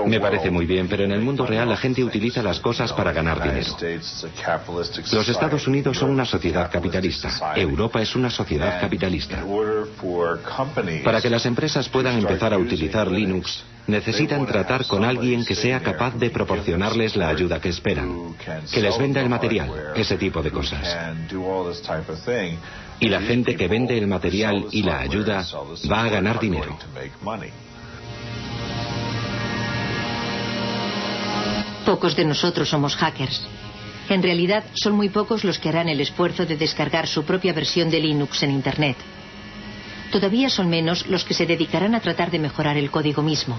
Me parece muy bien, pero en el mundo real la gente utiliza las cosas para ganar dinero. Los Estados Unidos son una sociedad capitalista. Europa es una sociedad capitalista. Para que las empresas puedan empezar a utilizar Linux, necesitan tratar con alguien que sea capaz de proporcionarles la ayuda que esperan, que les venda el material, ese tipo de cosas. Y la gente que vende el material y la ayuda va a ganar dinero. Pocos de nosotros somos hackers. En realidad, son muy pocos los que harán el esfuerzo de descargar su propia versión de Linux en Internet. Todavía son menos los que se dedicarán a tratar de mejorar el código mismo.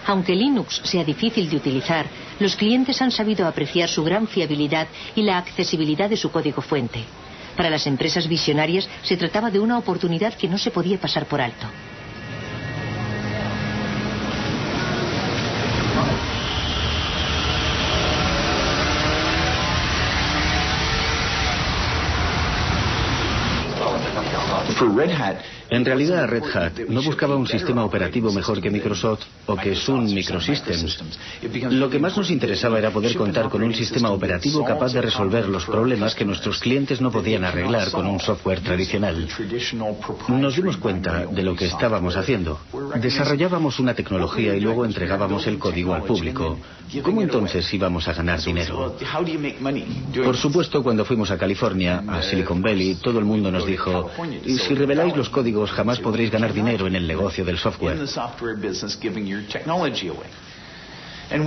Aunque Linux sea difícil de utilizar, los clientes han sabido apreciar su gran fiabilidad y la accesibilidad de su código fuente. Para las empresas visionarias se trataba de una oportunidad que no se podía pasar por alto. En realidad, Red Hat no buscaba un sistema operativo mejor que Microsoft o que Sun Microsystems. Lo que más nos interesaba era poder contar con un sistema operativo capaz de resolver los problemas que nuestros clientes no podían arreglar con un software tradicional. Nos dimos cuenta de lo que estábamos haciendo. Desarrollábamos una tecnología y luego entregábamos el código al público. ¿Cómo entonces íbamos a ganar dinero? Por supuesto, cuando fuimos a California, a Silicon Valley, todo el mundo nos dijo: si reveláis los códigos jamás podréis ganar dinero en el negocio del software.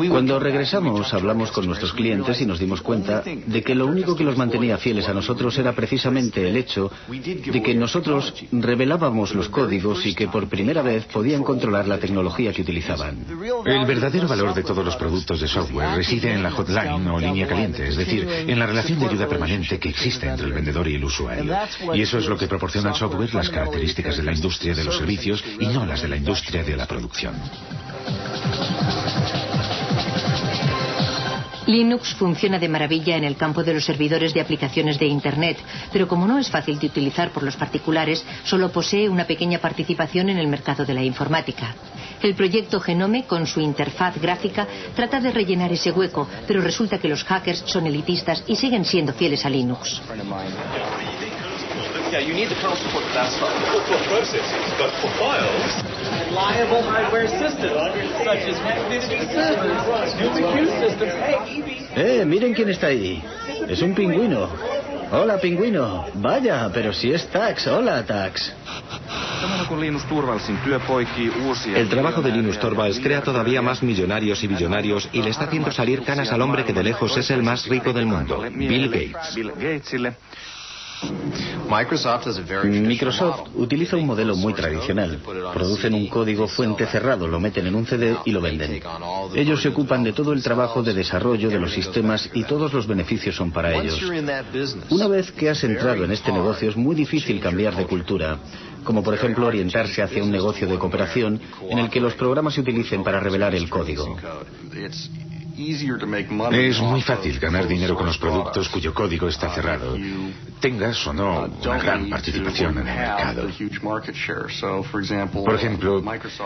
Cuando regresamos, hablamos con nuestros clientes y nos dimos cuenta de que lo único que los mantenía fieles a nosotros era precisamente el hecho de que nosotros revelábamos los códigos y que por primera vez podían controlar la tecnología que utilizaban. El verdadero valor de todos los productos de software reside en la hotline o línea caliente, es decir, en la relación de ayuda permanente que existe entre el vendedor y el usuario. Y eso es lo que proporciona el software, las características de la industria de los servicios y no las de la industria de la producción. Linux funciona de maravilla en el campo de los servidores de aplicaciones de Internet, pero como no es fácil de utilizar por los particulares, solo posee una pequeña participación en el mercado de la informática. El proyecto Genome, con su interfaz gráfica, trata de rellenar ese hueco, pero resulta que los hackers son elitistas y siguen siendo fieles a Linux. Miren quién está ahí. Es un pingüino. Hola, pingüino. Vaya, pero si es Tax. Hola, Tax. El trabajo de Linus Torvalds crea todavía más millonarios y billonarios y le está haciendo salir canas al hombre que de lejos es el más rico del mundo, Bill Gates. Microsoft utiliza un modelo muy tradicional. Producen un código fuente cerrado, lo meten en un CD y lo venden. Ellos se ocupan de todo el trabajo de desarrollo de los sistemas y todos los beneficios son para ellos. Una vez que has entrado en este negocio es muy difícil cambiar de cultura, como por ejemplo orientarse hacia un negocio de cooperación en el que los programas se utilicen para revelar el código. Es muy fácil ganar dinero con los productos cuyo código está cerrado, tengas o no una gran participación en el mercado. Por ejemplo,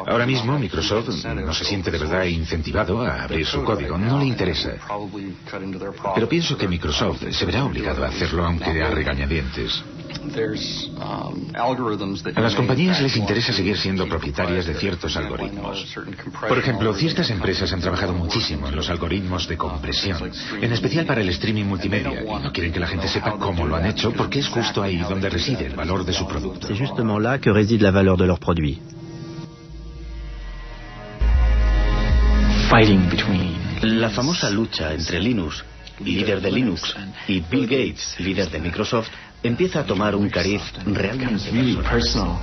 ahora mismo Microsoft no se siente de verdad incentivado a abrir su código, no le interesa. Pero pienso que Microsoft se verá obligado a hacerlo, aunque a regañadientes. A las compañías les interesa seguir siendo propietarias de ciertos algoritmos. Por ejemplo, ciertas empresas han trabajado muchísimo en los algoritmos de compresión, en especial para el streaming multimedia, y no quieren que la gente sepa cómo lo han hecho, porque es justo ahí donde reside el valor de su producto. C'est justement là que réside la valeur de leurs produits. La famosa lucha entre Linus, líder de Linux, y Bill Gates, líder de Microsoft, empieza a tomar un cariz realmente personal.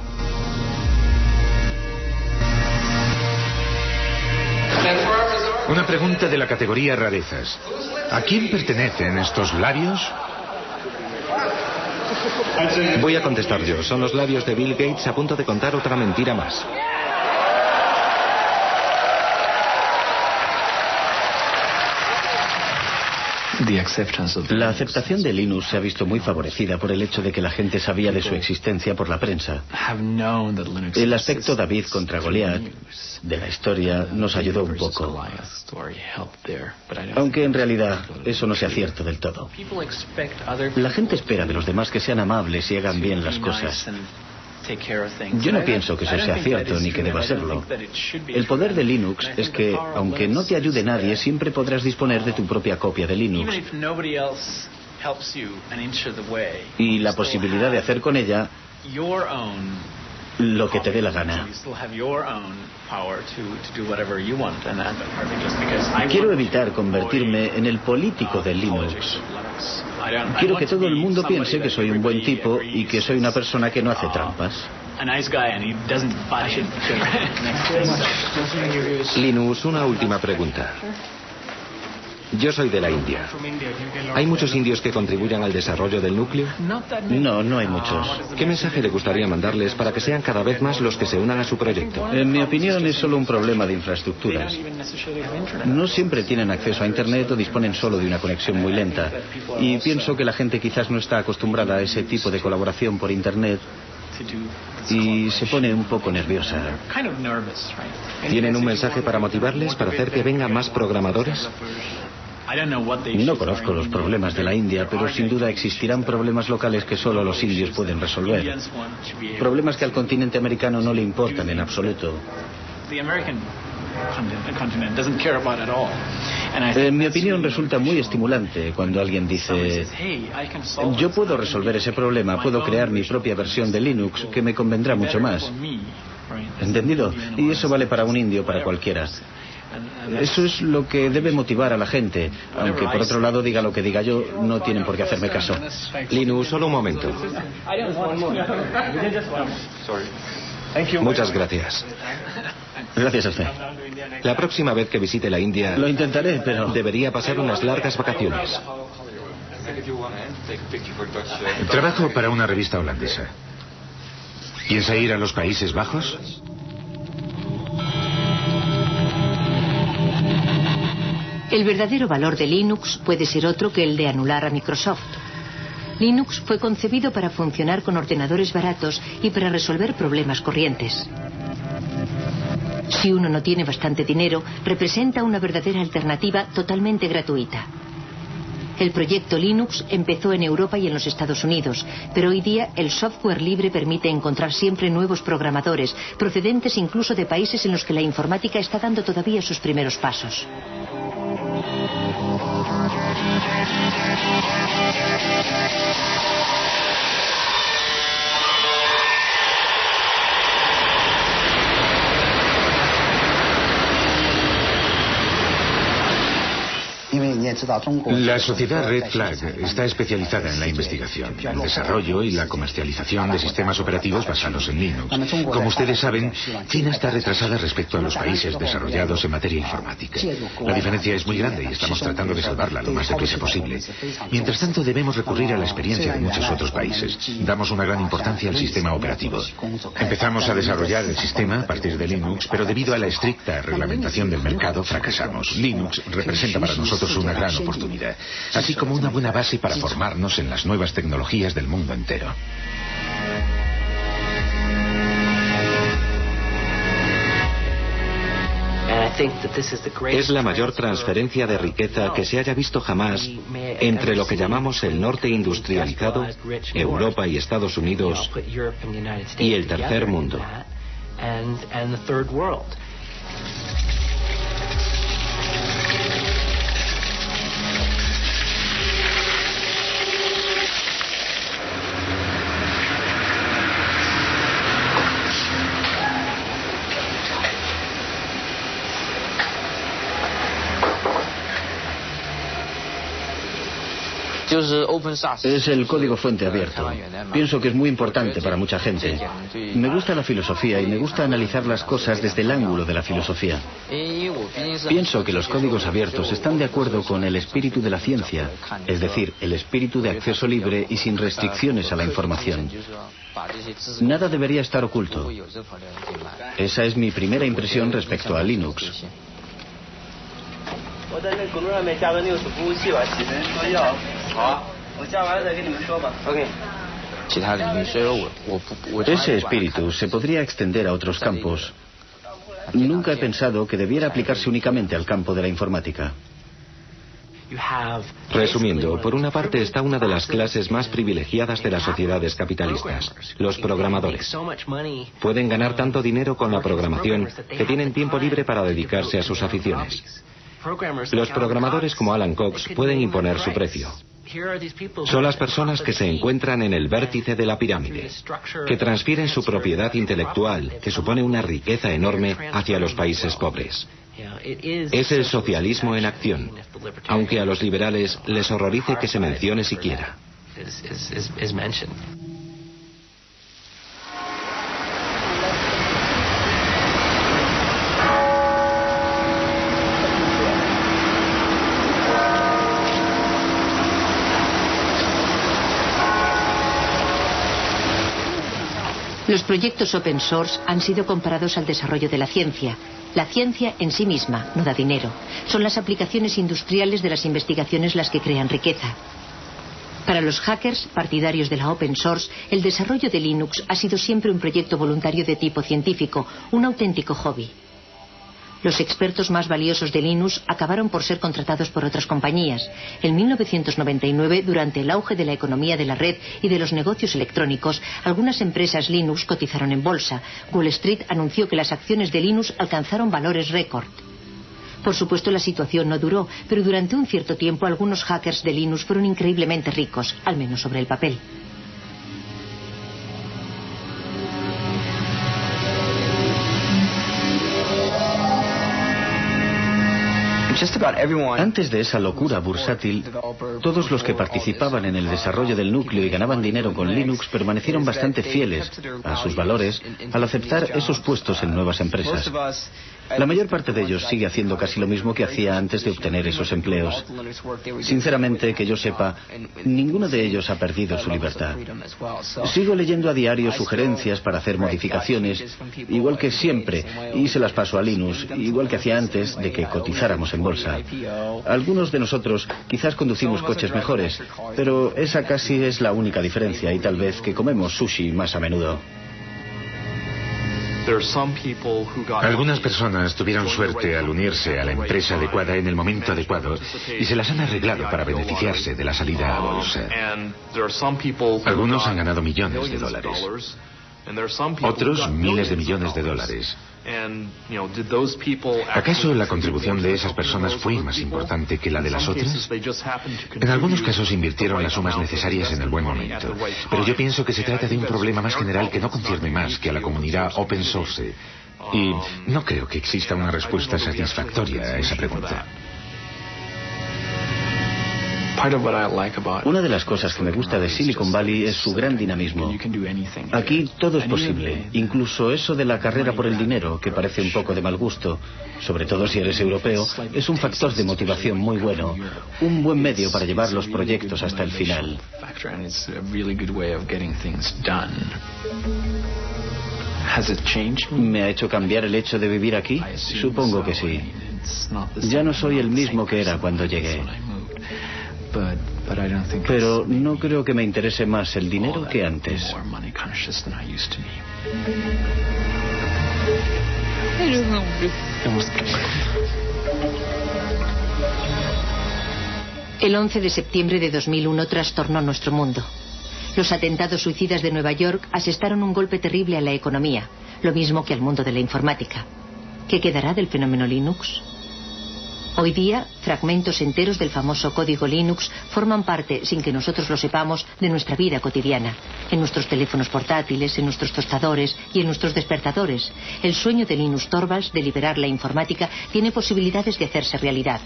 Una pregunta de la categoría rarezas. ¿A quién pertenecen estos labios? Voy a contestar yo. Son los labios de Bill Gates a punto de contar otra mentira más. La aceptación de Linux se ha visto muy favorecida por el hecho de que la gente sabía de su existencia por la prensa. El aspecto David contra Goliat de la historia nos ayudó un poco. Aunque en realidad eso no sea cierto del todo. La gente espera de los demás que sean amables y hagan bien las cosas. Yo no pienso que eso sea cierto ni que deba serlo. El poder de Linux es que, aunque no te ayude nadie, siempre podrás disponer de tu propia copia de Linux. Y la posibilidad de hacer con ella lo que te dé la gana. Quiero evitar convertirme en el político de Linux. Quiero que todo el mundo piense que soy un buen tipo y que soy una persona que no hace trampas. Linus, una última pregunta. Yo soy de la India. ¿Hay muchos indios que contribuyan al desarrollo del núcleo? No, no hay muchos. ¿Qué mensaje le gustaría mandarles para que sean cada vez más los que se unan a su proyecto? En mi opinión es solo un problema de infraestructuras. No siempre tienen acceso a Internet o disponen solo de una conexión muy lenta. Y pienso que la gente quizás no está acostumbrada a ese tipo de colaboración por Internet y se pone un poco nerviosa. ¿Tienen un mensaje para motivarles, para hacer que vengan más programadores? No conozco los problemas de la India, pero sin duda existirán problemas locales que solo los indios pueden resolver. Problemas que al continente americano no le importan en absoluto. En mi opinión resulta muy estimulante cuando alguien dice: yo puedo resolver ese problema, puedo crear mi propia versión de Linux que me convendrá mucho más. ¿Entendido? Y eso vale para un indio, para cualquiera. Eso es lo que debe motivar a la gente, aunque por otro lado diga lo que diga yo, no tienen por qué hacerme caso. Linus, solo un momento. Muchas gracias. Gracias a usted. La próxima vez que visite la India... Lo intentaré, pero... debería pasar unas largas vacaciones. Trabajo para una revista holandesa. ¿Piensa ir a los Países Bajos? El verdadero valor de Linux puede ser otro que el de anular a Microsoft. Linux fue concebido para funcionar con ordenadores baratos y para resolver problemas corrientes. Si uno no tiene bastante dinero, representa una verdadera alternativa totalmente gratuita. El proyecto Linux empezó en Europa y en los Estados Unidos, pero hoy día el software libre permite encontrar siempre nuevos programadores, procedentes incluso de países en los que la informática está dando todavía sus primeros pasos. La sociedad Red Flag está especializada en la investigación, el desarrollo y la comercialización de sistemas operativos basados en Linux. Como ustedes saben, China está retrasada respecto a los países desarrollados en materia informática. La diferencia es muy grande y estamos tratando de salvarla lo más deprisa posible. Mientras tanto, debemos recurrir a la experiencia de muchos otros países. Damos una gran importancia al sistema operativo. Empezamos a desarrollar el sistema a partir de Linux, pero debido a la estricta reglamentación del mercado, fracasamos. Linux representa para nosotros una gran oportunidad, así como una buena base para formarnos en las nuevas tecnologías del mundo entero. Es la mayor transferencia de riqueza que se haya visto jamás entre lo que llamamos el norte industrializado, Europa y Estados Unidos, y el tercer mundo. Es el código fuente abierto. Pienso que es muy importante para mucha gente. Me gusta la filosofía y me gusta analizar las cosas desde el ángulo de la filosofía. Pienso que los códigos abiertos están de acuerdo con el espíritu de la ciencia, es decir, el espíritu de acceso libre y sin restricciones a la información. Nada debería estar oculto. Esa es mi primera impresión respecto a Linux. Ese espíritu se podría extender a otros campos. Nunca he pensado que debiera aplicarse únicamente al campo de la informática. Resumiendo, por una parte está una de las clases más privilegiadas de las sociedades capitalistas, los programadores. Pueden ganar tanto dinero con la programación que tienen tiempo libre para dedicarse a sus aficiones. Los programadores como Alan Cox pueden imponer su precio. Son las personas que se encuentran en el vértice de la pirámide, que transfieren su propiedad intelectual, que supone una riqueza enorme, hacia los países pobres. Es el socialismo en acción, aunque a los liberales les horrorice que se mencione siquiera. Los proyectos open source han sido comparados al desarrollo de la ciencia. La ciencia en sí misma no da dinero. Son las aplicaciones industriales de las investigaciones las que crean riqueza. Para los hackers, partidarios de la open source, el desarrollo de Linux ha sido siempre un proyecto voluntario de tipo científico, un auténtico hobby. Los expertos más valiosos de Linux acabaron por ser contratados por otras compañías. En 1999, durante el auge de la economía de la red y de los negocios electrónicos, algunas empresas Linux cotizaron en bolsa. Wall Street anunció que las acciones de Linux alcanzaron valores récord. Por supuesto, la situación no duró, pero durante un cierto tiempo algunos hackers de Linux fueron increíblemente ricos, al menos sobre el papel. Antes de esa locura bursátil, todos los que participaban en el desarrollo del núcleo y ganaban dinero con Linux permanecieron bastante fieles a sus valores al aceptar esos puestos en nuevas empresas. La mayor parte de ellos sigue haciendo casi lo mismo que hacía antes de obtener esos empleos. Sinceramente, que yo sepa, ninguno de ellos ha perdido su libertad. Sigo leyendo a diario sugerencias para hacer modificaciones, igual que siempre, y se las paso a Linux, igual que hacía antes de que cotizáramos en bolsa. Algunos de nosotros quizás conducimos coches mejores, pero esa casi es la única diferencia, y tal vez que comemos sushi más a menudo. Algunas personas tuvieron suerte al unirse a la empresa adecuada en el momento adecuado y se las han arreglado para beneficiarse de la salida a bolsa. Algunos han ganado millones de dólares, otros miles de millones de dólares. ¿Acaso la contribución de esas personas fue más importante que la de las otras? En algunos casos invirtieron las sumas necesarias en el buen momento, pero yo pienso que se trata de un problema más general que no concierne más que a la comunidad open source, y no creo que exista una respuesta satisfactoria a esa pregunta. Una de las cosas que me gusta de Silicon Valley es su gran dinamismo. Aquí todo es posible, incluso eso de la carrera por el dinero, que parece un poco de mal gusto, sobre todo si eres europeo, es un factor de motivación muy bueno, un buen medio para llevar los proyectos hasta el final. ¿Me ha hecho cambiar el hecho de vivir aquí? Supongo que sí. Ya no soy el mismo que era cuando llegué. Pero no creo que me interese más el dinero que antes. El 11 de septiembre de 2001 trastornó nuestro mundo. Los atentados suicidas de Nueva York asestaron un golpe terrible a la economía, lo mismo que al mundo de la informática. ¿Qué quedará del fenómeno Linux? Hoy día, fragmentos enteros del famoso código Linux forman parte, sin que nosotros lo sepamos, de nuestra vida cotidiana. En nuestros teléfonos portátiles, en nuestros tostadores y en nuestros despertadores. El sueño de Linus Torvalds de liberar la informática tiene posibilidades de hacerse realidad.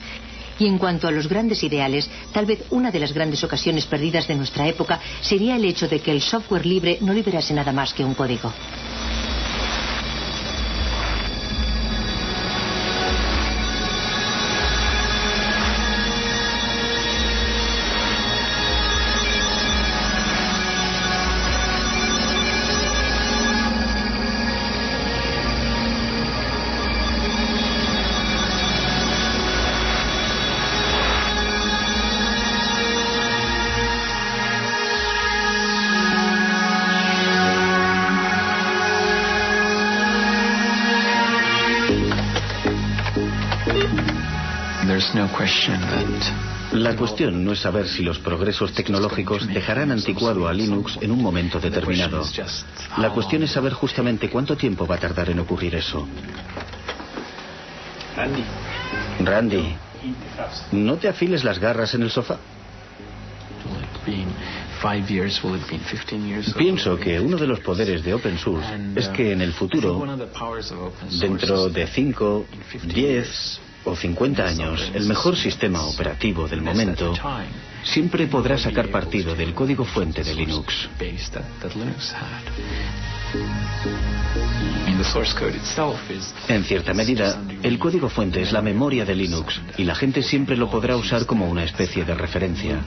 Y en cuanto a los grandes ideales, tal vez una de las grandes ocasiones perdidas de nuestra época sería el hecho de que el software libre no liberase nada más que un código. La cuestión no es saber si los progresos tecnológicos dejarán anticuado a Linux en un momento determinado. La cuestión es saber justamente cuánto tiempo va a tardar en ocurrir eso. Randy, ¿no te afiles las garras en el sofá? Pienso que uno de los poderes de Open Source es que en el futuro, dentro de 5, 10 o 50 años, el mejor sistema operativo del momento siempre podrá sacar partido del código fuente de Linux. En cierta medida, el código fuente es la memoria de Linux y la gente siempre lo podrá usar como una especie de referencia.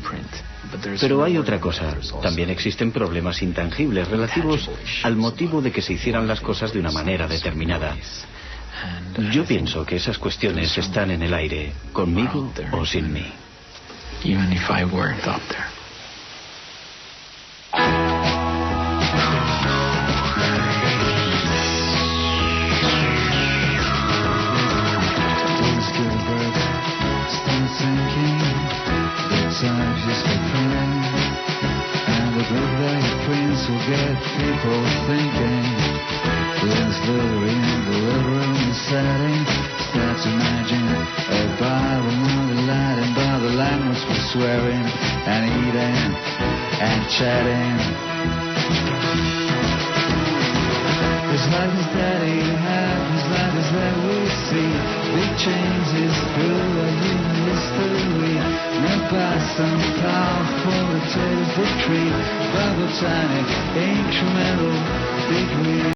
Pero hay otra cosa. También existen problemas intangibles relativos al motivo de que se hicieran las cosas de una manera determinada. Yo pienso que esas cuestiones están en el aire, conmigo o sin mí. get people thinking. There's Louis in the living room setting. Start to imagine a Bible, another Latin, by the language we're swearing and eating and chatting. His life is daddy, half his life is that we see. Big changes through a human history. Made by some powerful that tears the tree. By botanic, incremental degree.